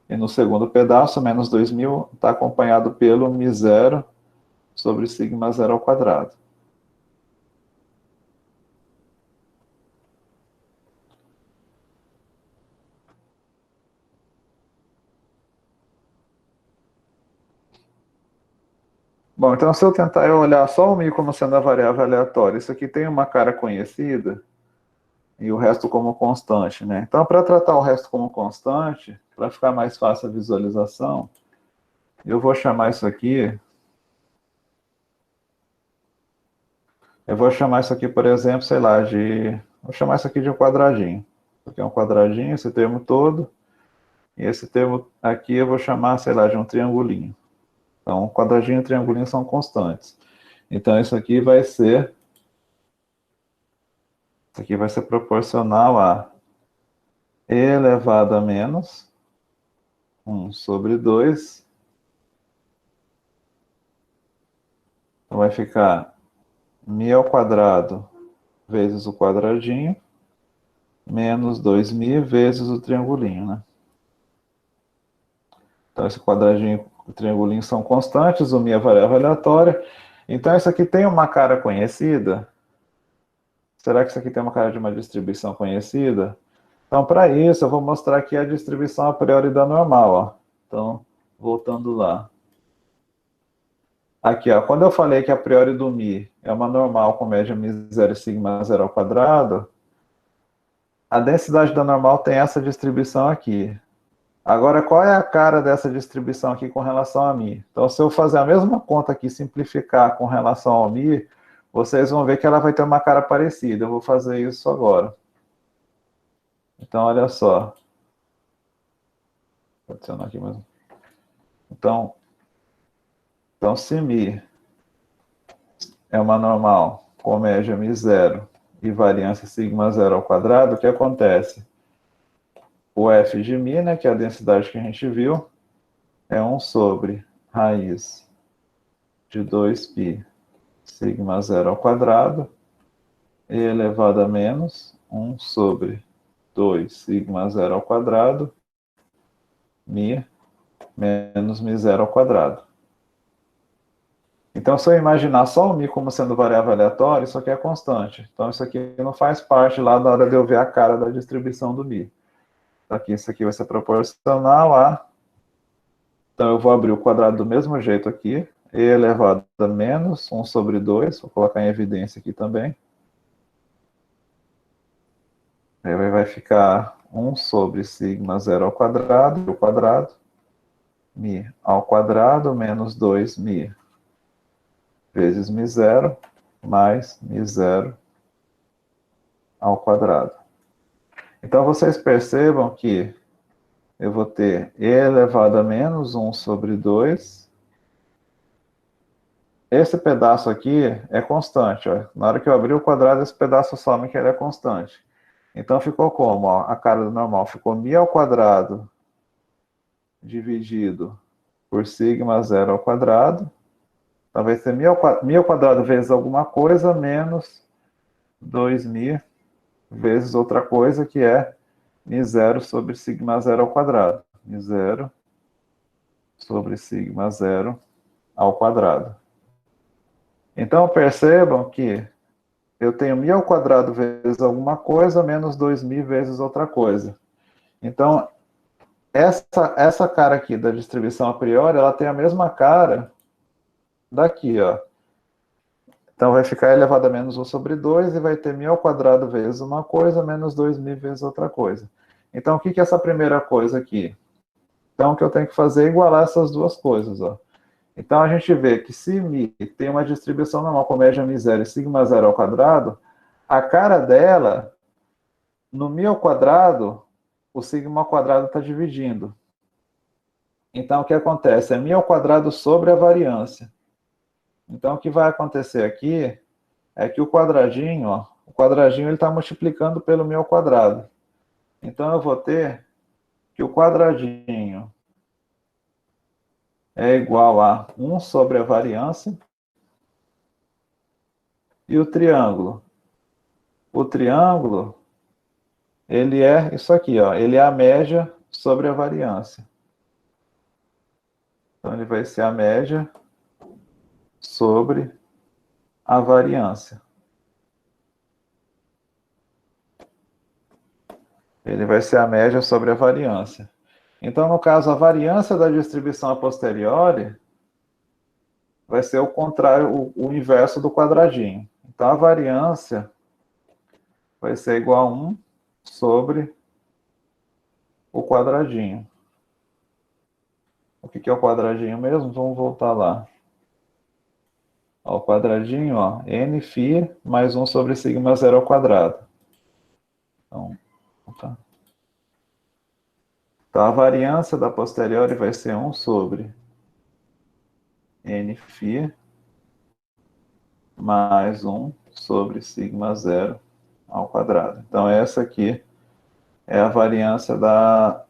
E no segundo pedaço, menos 2.000 está acompanhado pelo mi zero sobre sigma zero ao quadrado. Bom, então se eu tentar olhar só o mi como sendo a variável aleatória, isso aqui tem uma cara conhecida e o resto como constante, né? Então, para tratar o resto como constante, para ficar mais fácil a visualização, eu vou chamar isso aqui... Eu vou chamar isso aqui, por exemplo, sei lá, vou chamar isso aqui de um quadradinho. Isso aqui é um quadradinho, esse termo todo. E esse termo aqui eu vou chamar, sei lá, de um triangulinho. Então, quadradinho e triangulinho são constantes. Então, isso aqui vai ser proporcional a e elevado a menos 1 sobre 2. Então, vai ficar mi ao quadrado vezes o quadradinho, menos 2mi vezes o triangulinho, né? Então, esse quadradinho e o triangulinho são constantes, o mi é variável aleatória. Então, isso aqui tem uma cara conhecida? Será que isso aqui tem uma cara de uma distribuição conhecida? Então, para isso, eu vou mostrar aqui a distribuição a priori da normal. Ó. Então, voltando lá. Aqui, ó, quando eu falei que a priori do Mi é uma normal com média Mi0 e sigma 0 ao quadrado, a densidade da normal tem essa distribuição aqui. Agora, qual é a cara dessa distribuição aqui com relação a Mi? Então, se eu fazer a mesma conta aqui, simplificar com relação ao Mi, vocês vão ver que ela vai ter uma cara parecida. Eu vou fazer isso agora. Então, olha só. Vou adicionar aqui mesmo. Então, se Mi é uma normal com média Mi0 e variância sigma 0 ao quadrado, o que acontece? O f de Mi, né, que é a densidade que a gente viu, é 1 sobre raiz de 2π sigma 0 ao quadrado e elevado a menos 1 sobre 2 sigma 0 ao quadrado Mi menos Mi0 ao quadrado. Então, se eu imaginar só o Mi como sendo variável aleatória, isso aqui é constante. Então, isso aqui não faz parte lá da hora de eu ver a cara da distribuição do Mi. Aqui, isso aqui vai ser proporcional a... Então, eu vou abrir o quadrado do mesmo jeito aqui. E elevado a menos 1 sobre 2. Vou colocar em evidência aqui também. Aí vai ficar 1 sobre sigma 0 ao quadrado, Mi ao quadrado menos 2Mi vezes Mi0 mais Mi0 ao quadrado. Então, vocês percebam que eu vou ter e elevado a menos 1 sobre 2. Esse pedaço aqui é constante. Ó. Na hora que eu abrir o quadrado, esse pedaço some que ele é constante. Então, ficou como? Ó, a cara do normal ficou Mi ao quadrado dividido por sigma 0 ao quadrado. Então, vai ser Mi ao quadrado vezes alguma coisa menos 2Mi vezes outra coisa, que é Mi0 sobre sigma 0 ao quadrado. Mi0 sobre sigma 0 ao quadrado. Então, percebam que eu tenho Mi ao quadrado vezes alguma coisa menos 2Mi vezes outra coisa. Então, essa cara aqui da distribuição a priori, ela tem a mesma cara daqui, ó. Então, vai ficar elevado a menos 1 sobre 2 e vai ter Mi ao quadrado vezes uma coisa menos 2Mi vezes outra coisa. Então, o que é essa primeira coisa aqui? Então, o que eu tenho que fazer é igualar essas duas coisas, ó. Então, a gente vê que se Mi tem uma distribuição normal com média Mi0 e sigma 0 ao quadrado, a cara dela, no Mi ao quadrado, o sigma ao quadrado está dividindo. Então, o que acontece? É Mi ao quadrado sobre a variância. Então, o que vai acontecer aqui é que o quadradinho, ó, o quadradinho ele está multiplicando pelo Mi ao quadrado. Então, eu vou ter que o quadradinho é igual a 1 sobre a variância. E o triângulo? O triângulo, ele é isso aqui, ó, ele é a média sobre a variância. Então, ele vai ser a média sobre a variância. Ele vai ser a média sobre a variância. Então, no caso, a variância da distribuição a posteriori vai ser o contrário, o inverso do quadradinho. Então, a variância vai ser igual a 1 sobre o quadradinho. O que é o quadradinho mesmo? Vamos voltar lá. Ó, o quadradinho, ó, nφ mais 1 sobre sigma 0 ao quadrado. Então, tá. Então, a variância da posteriori vai ser 1 sobre nφ mais 1 sobre sigma 0 ao quadrado. Então, essa aqui é a variância da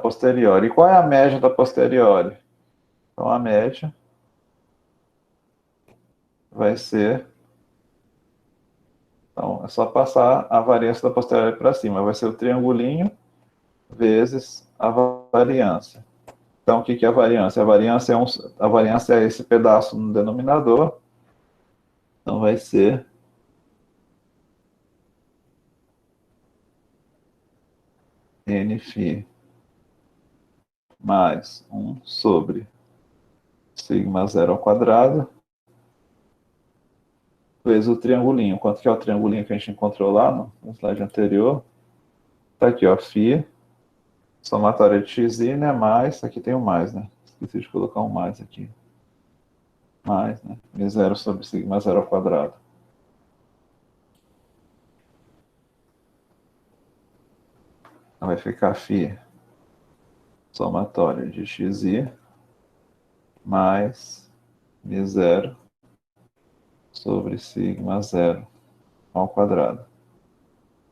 posteriori. E qual é a média da posteriori? Então, a média vai ser... Então, é só passar a variância da posteriori para cima. Vai ser o triangulinho vezes a variância. Então, o que é a variância? A variância é esse pedaço no denominador. Então, vai ser Nφ mais 1 sobre sigma zero ao quadrado, vezes o triangulinho. Quanto que é o triangulinho que a gente encontrou lá no slide anterior? Tá aqui, ó, φ, somatória de xi, né, mais, aqui tem o mais, né? Esqueci de colocar um mais aqui. Mais, né? Mi zero sobre sigma zero ao quadrado. Então vai ficar φ, somatória de xi, mais Mi zero sobre sigma zero ao quadrado.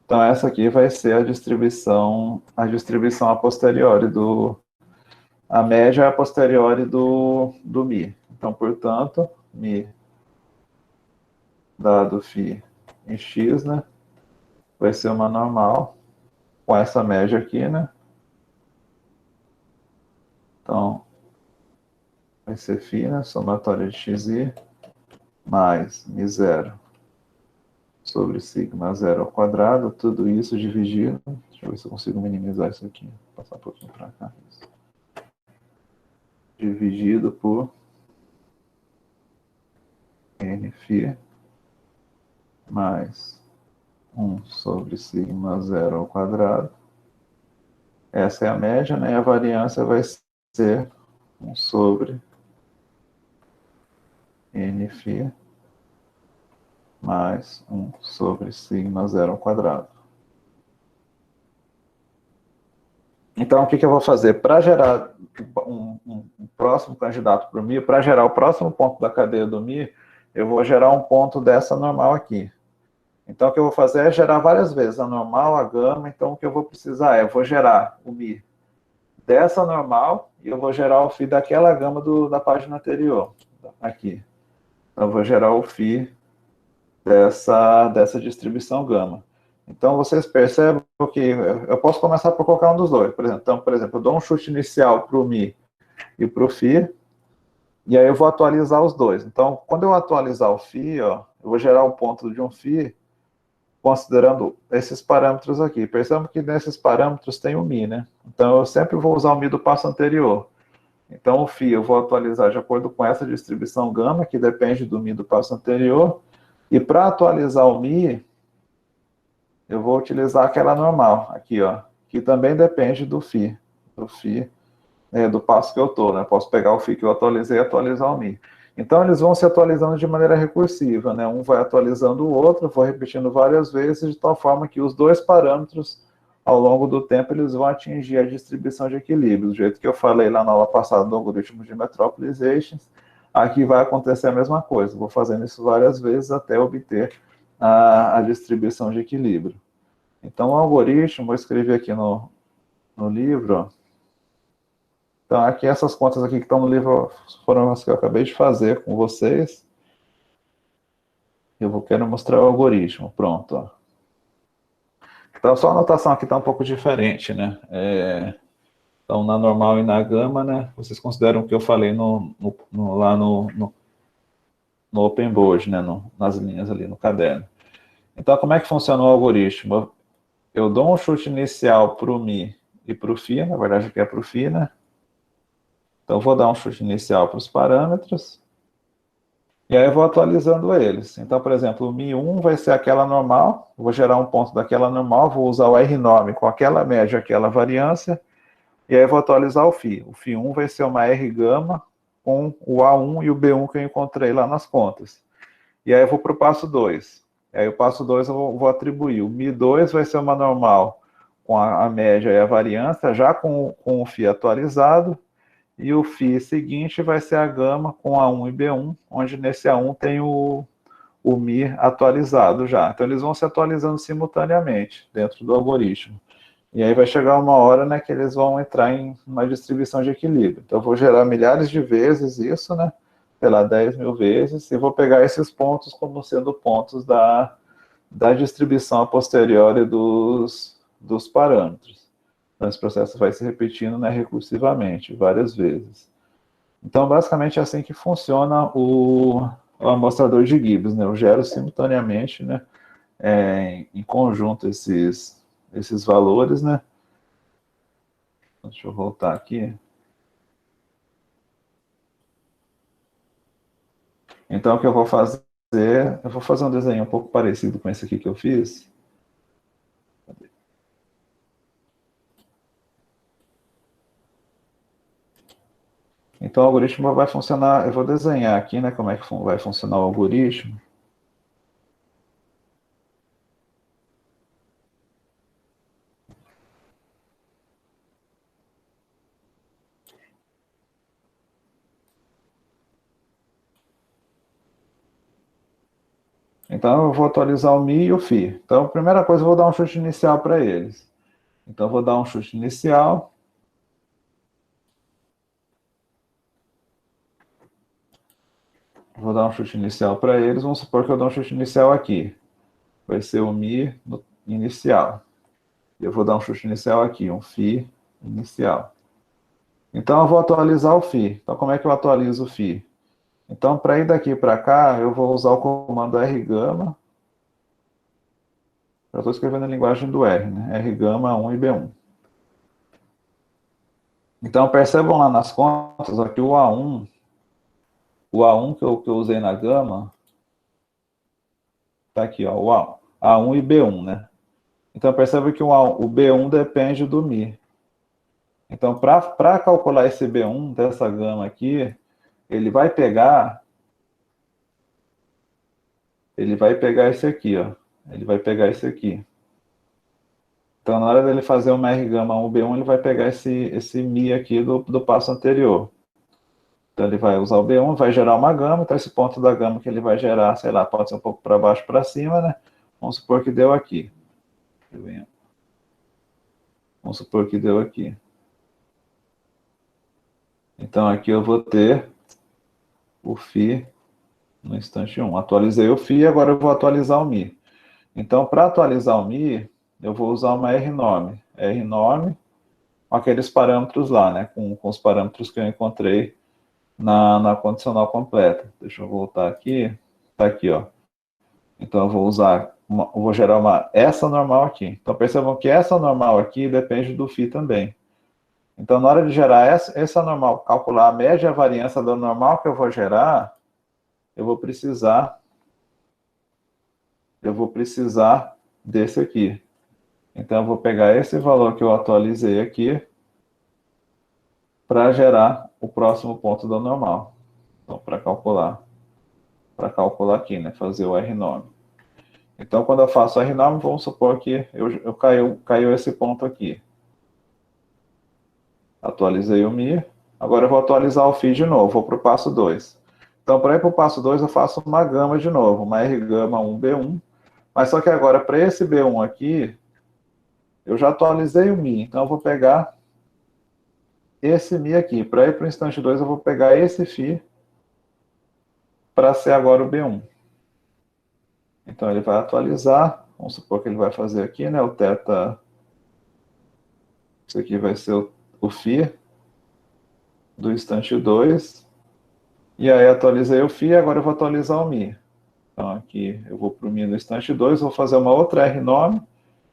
Então essa aqui vai ser a distribuição a posteriori a média a posteriori do Mi. Então, portanto, Mi dado φ em x, né, vai ser uma normal com essa média aqui, né? Então, vai ser φ, né, somatória de xi, mais Mi zero sobre sigma zero ao quadrado, tudo isso dividido. Deixa eu ver se eu consigo minimizar isso aqui. Vou passar um pouquinho para cá. Dividido por Nφ mais 1 sobre sigma zero ao quadrado. Essa é a média, né? E a variância vai ser 1 sobre Nφ mais 1 sobre sigma zero ao quadrado. Então, o que eu vou fazer? Para gerar um próximo candidato para o Mi, para gerar o próximo ponto da cadeia do Mi, eu vou gerar um ponto dessa normal aqui. Então, o que eu vou fazer é gerar várias vezes a normal, a gama. Então, o que eu vou precisar eu vou gerar o Mi dessa normal e eu vou gerar o φ daquela gama da página anterior, aqui. Então, eu vou gerar o φ dessa distribuição gama. Então, vocês percebem que eu posso começar por qualquer um dos dois. Por exemplo, então, eu dou um chute inicial para o Mi e para o φ, e aí eu vou atualizar os dois. Então, quando eu atualizar o φ, ó, eu vou gerar um ponto de um φ considerando esses parâmetros aqui. Percebam que nesses parâmetros tem o Mi, né? Então, eu sempre vou usar o Mi do passo anterior. Então, o φ eu vou atualizar de acordo com essa distribuição gama, que depende do Mi do passo anterior. E para atualizar o Mi, eu vou utilizar aquela normal, aqui, ó, que também depende do φ, do passo que eu estou, né? Posso pegar o φ que eu atualizei e atualizar o Mi. Então, eles vão se atualizando de maneira recursiva, né? Um vai atualizando o outro, vou repetindo várias vezes, de tal forma que os dois parâmetros, ao longo do tempo, eles vão atingir a distribuição de equilíbrio. Do jeito que eu falei lá na aula passada do algoritmo de Metropolizations, aqui vai acontecer a mesma coisa. Vou fazendo isso várias vezes até obter a distribuição de equilíbrio. Então, o algoritmo, eu escrevi aqui no livro, ó. Então, aqui essas contas aqui que estão no livro foram as que eu acabei de fazer com vocês. Quero mostrar o algoritmo, pronto. Ó. Então, só a anotação aqui está um pouco diferente, né? Então, na normal e na gama, né? Vocês consideram o que eu falei lá no OpenBoard, né? Nas linhas ali no caderno. Então, como é que funciona o algoritmo? Eu dou um chute inicial para o Mi e para o φ, na verdade aqui é para o φ, né? Então, vou dar um chute inicial para os parâmetros. E aí eu vou atualizando eles. Então, por exemplo, o Mi1 vai ser aquela normal. Vou gerar um ponto daquela normal. Vou usar o R-norm com aquela média, aquela variância. E aí eu vou atualizar o φ. O φ1 vai ser uma R-gama com o A1 e o B1 que eu encontrei lá nas contas. E aí eu vou para o passo 2. E aí o passo 2 eu vou atribuir. O Mi2 vai ser uma normal com a média e a variância, já com o φ atualizado. E o φ seguinte vai ser a gama com A1 e B1, onde nesse A1 tem o Mi atualizado já. Então, eles vão se atualizando simultaneamente dentro do algoritmo. E aí vai chegar uma hora, né, que eles vão entrar em uma distribuição de equilíbrio. Então, eu vou gerar milhares de vezes isso, né, pela 10.000 vezes, e vou pegar esses pontos como sendo pontos da distribuição a posteriori dos parâmetros. Então, esse processo vai se repetindo, né, recursivamente, várias vezes. Então, basicamente, é assim que funciona o amostrador de Gibbs, né? Eu gero simultaneamente, né, em conjunto esses valores, né? Deixa eu voltar aqui. Então, o que eu vou fazer, eu vou fazer um desenho um pouco parecido com esse aqui que eu fiz. Então, o algoritmo vai funcionar, eu vou desenhar aqui, né, como é que vai funcionar o algoritmo. Então, eu vou atualizar o mi e o fi. Então, a primeira coisa, eu vou dar um chute inicial para eles. Então, eu vou dar um chute inicial. Vou dar um chute inicial para eles. Vamos supor que eu dou um chute inicial aqui. Vai ser o mi inicial. Eu vou dar um chute inicial aqui, um fi inicial. Então, eu vou atualizar o fi. Então, como é que eu atualizo o fi? Então, para ir daqui para cá, eu vou usar o comando rgama. Eu estou escrevendo a linguagem do R, né? Rgama 1 e B1. Então, percebam lá nas contas, aqui o A1 que eu usei na gama, tá aqui, ó, o A1 e B1, né? Então, perceba que o B1 depende do Mi. Então, para calcular esse B1 dessa gama aqui, ele vai pegar esse aqui, ó. Ele vai pegar esse aqui. Então, na hora dele fazer uma R gama 1 B1, ele vai pegar esse Mi aqui do passo anterior. Então, ele vai usar o B1, vai gerar uma gama. Então, esse ponto da gama que ele vai gerar, sei lá, pode ser um pouco para baixo, para cima, né? Vamos supor que deu aqui. Vamos supor que deu aqui. Então, aqui eu vou ter o Φ no instante 1. Atualizei o Φ, agora eu vou atualizar o Mi. Então, para atualizar o Mi, eu vou usar uma rnorm. Rnorm com aqueles parâmetros lá, né? Com os parâmetros que eu encontrei na condicional completa. Deixa eu voltar aqui. Tá aqui, ó. Então, eu vou usar, eu vou gerar essa normal aqui. Então, percebam que essa normal aqui depende do Φ também. Então, na hora de gerar essa normal, calcular a média e a variância da normal que eu vou gerar, eu vou precisar desse aqui. Então, eu vou pegar esse valor que eu atualizei aqui para gerar o próximo ponto da normal. Então, para calcular aqui, né? Fazer o R-norm. Então, quando eu faço R-norm, vamos supor que caiu esse ponto aqui. Atualizei o Mi. Agora eu vou atualizar o Φ de novo. Vou para o passo 2. Então, para ir para o passo 2, eu faço uma gama de novo. Uma R gama 1 B1. Mas só que agora, para esse B1 aqui, eu já atualizei o Mi. Então, eu vou pegar esse Mi aqui. Para ir para o instante 2, eu vou pegar esse Φ para ser agora o B1. Então, ele vai atualizar. Vamos supor que ele vai fazer aqui, né? O θ. Isso aqui vai ser o Φ do instante 2. E aí, atualizei o Φ, agora eu vou atualizar o Mi. Então, aqui eu vou para o Mi no instante 2, vou fazer uma outra R-norm,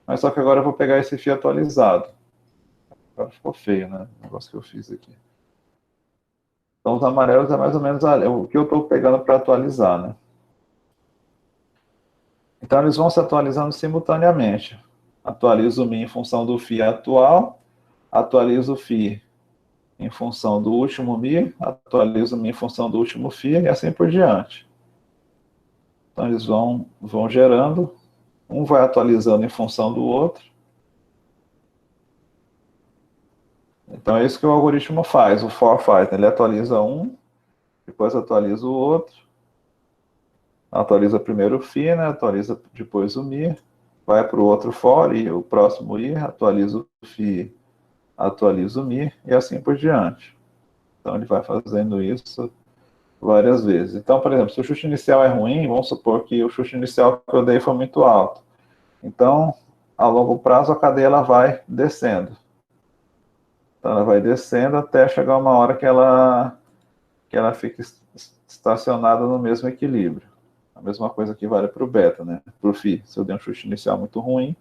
mas só que agora eu vou pegar esse Φ atualizado. Agora ficou feio, né? O negócio que eu fiz aqui. Então, os amarelos é mais ou menos o que eu estou pegando para atualizar, né? Então, eles vão se atualizando simultaneamente. Atualizo o Mi em função do Φ atual, atualizo o Φ em função do último Mi, atualizo o Mi em função do último Φ e assim por diante. Então, eles vão gerando, um vai atualizando em função do outro. Então, é isso que o algoritmo faz, o for faz. Ele atualiza um, depois atualiza o outro, atualiza primeiro o Φ, né? Atualiza depois o Mi, vai para o outro for e o próximo I, atualiza o Φ, atualiza o Mi e assim por diante. Então, ele vai fazendo isso várias vezes. Então, por exemplo, se o chute inicial é ruim, vamos supor que o chute inicial que eu dei foi muito alto. Então, a longo prazo, a cadeia ela vai descendo. Então, ela vai descendo até chegar uma hora que ela fica estacionada no mesmo equilíbrio. A mesma coisa que vale para o beta, né? Para o φ, se eu der um chute inicial muito ruim,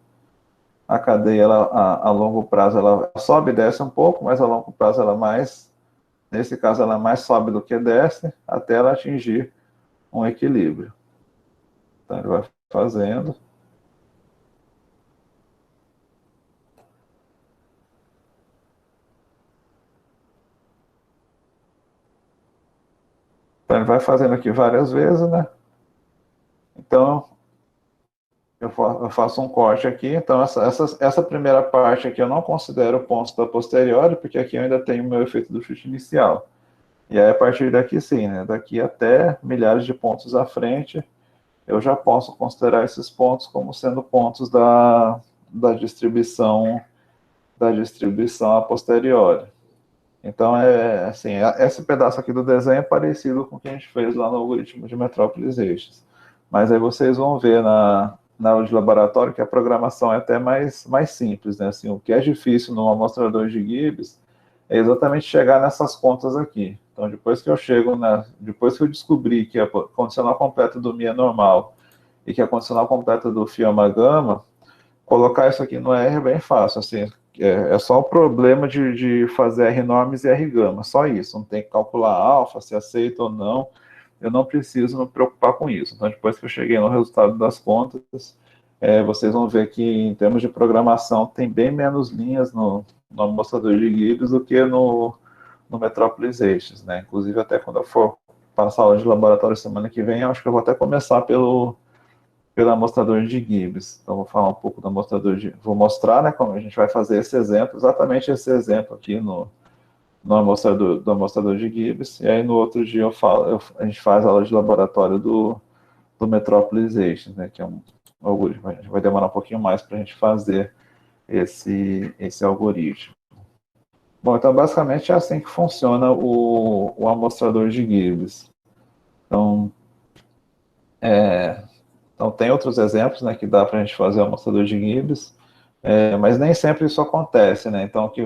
a cadeia, ela, a longo prazo, ela sobe e desce um pouco, mas a longo prazo ela mais, nesse caso, ela mais sobe do que desce, até ela atingir um equilíbrio. Então, ele vai fazendo. Então, ele vai fazendo aqui várias vezes, né? Então, eu faço um corte aqui. Então, essa primeira parte aqui eu não considero pontos da posteriori, porque aqui eu ainda tenho o meu efeito do chute inicial. E aí, a partir daqui, sim, né? Daqui até milhares de pontos à frente, eu já posso considerar esses pontos como sendo pontos da distribuição a posteriori. Então, assim, esse pedaço aqui do desenho é parecido com o que a gente fez lá no algoritmo de Metrópolis Eixes. Mas aí vocês vão ver na aula de laboratório que a programação é até mais simples, né? Assim, o que é difícil no amostrador de Gibbs é exatamente chegar nessas contas aqui. Então, depois que eu descobri que a condicional completa do Mi é normal e que a condicional completa do Φ é uma gama, colocar isso aqui no R é bem fácil, assim, é só o problema de fazer R normes e R gama, só isso, não tem que calcular alfa, se aceita ou não, eu não preciso me preocupar com isso. Então, depois que eu cheguei no resultado das contas, vocês vão ver que, em termos de programação, tem bem menos linhas no amostrador de Gibbs do que no Metropolis Eixes, né? Inclusive, até quando eu for passar a aula de laboratório semana que vem, eu acho que eu vou até começar pelo amostrador de Gibbs. Então, vou falar um pouco do amostrador de... Vou mostrar, né, como a gente vai fazer esse exemplo, exatamente esse exemplo aqui no amostrador de Gibbs, e aí no outro dia a gente faz a aula de laboratório do Metropolization, né, que é um algoritmo. A gente vai demorar um pouquinho mais para a gente fazer esse algoritmo. Bom, então basicamente é assim que funciona o amostrador de Gibbs. Então, então tem outros exemplos, né, que dá para a gente fazer o amostrador de Gibbs, mas nem sempre isso acontece, né? Então, o que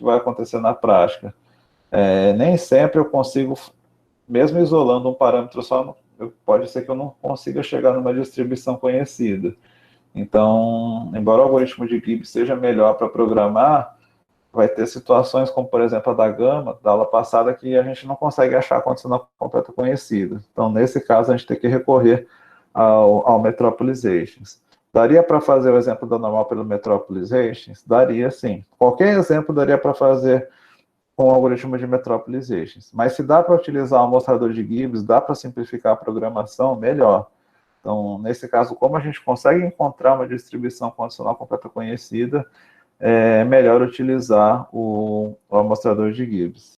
vai acontecer na prática? Nem sempre eu consigo, mesmo isolando um parâmetro só, pode ser que eu não consiga chegar numa distribuição conhecida. Então, embora o algoritmo de Gibbs seja melhor para programar, vai ter situações como, por exemplo, a da gama, da aula passada, que a gente não consegue achar a condicional completa conhecida. Então, nesse caso, a gente tem que recorrer ao Metropolizations. Daria para fazer o exemplo da normal pelo Metropolizations? Daria, sim. Qualquer exemplo daria para fazer com o algoritmo de Metropolizations. Mas se dá para utilizar o amostrador de Gibbs, dá para simplificar a programação, melhor. Então, nesse caso, como a gente consegue encontrar uma distribuição condicional completa conhecida, é melhor utilizar o amostrador de Gibbs.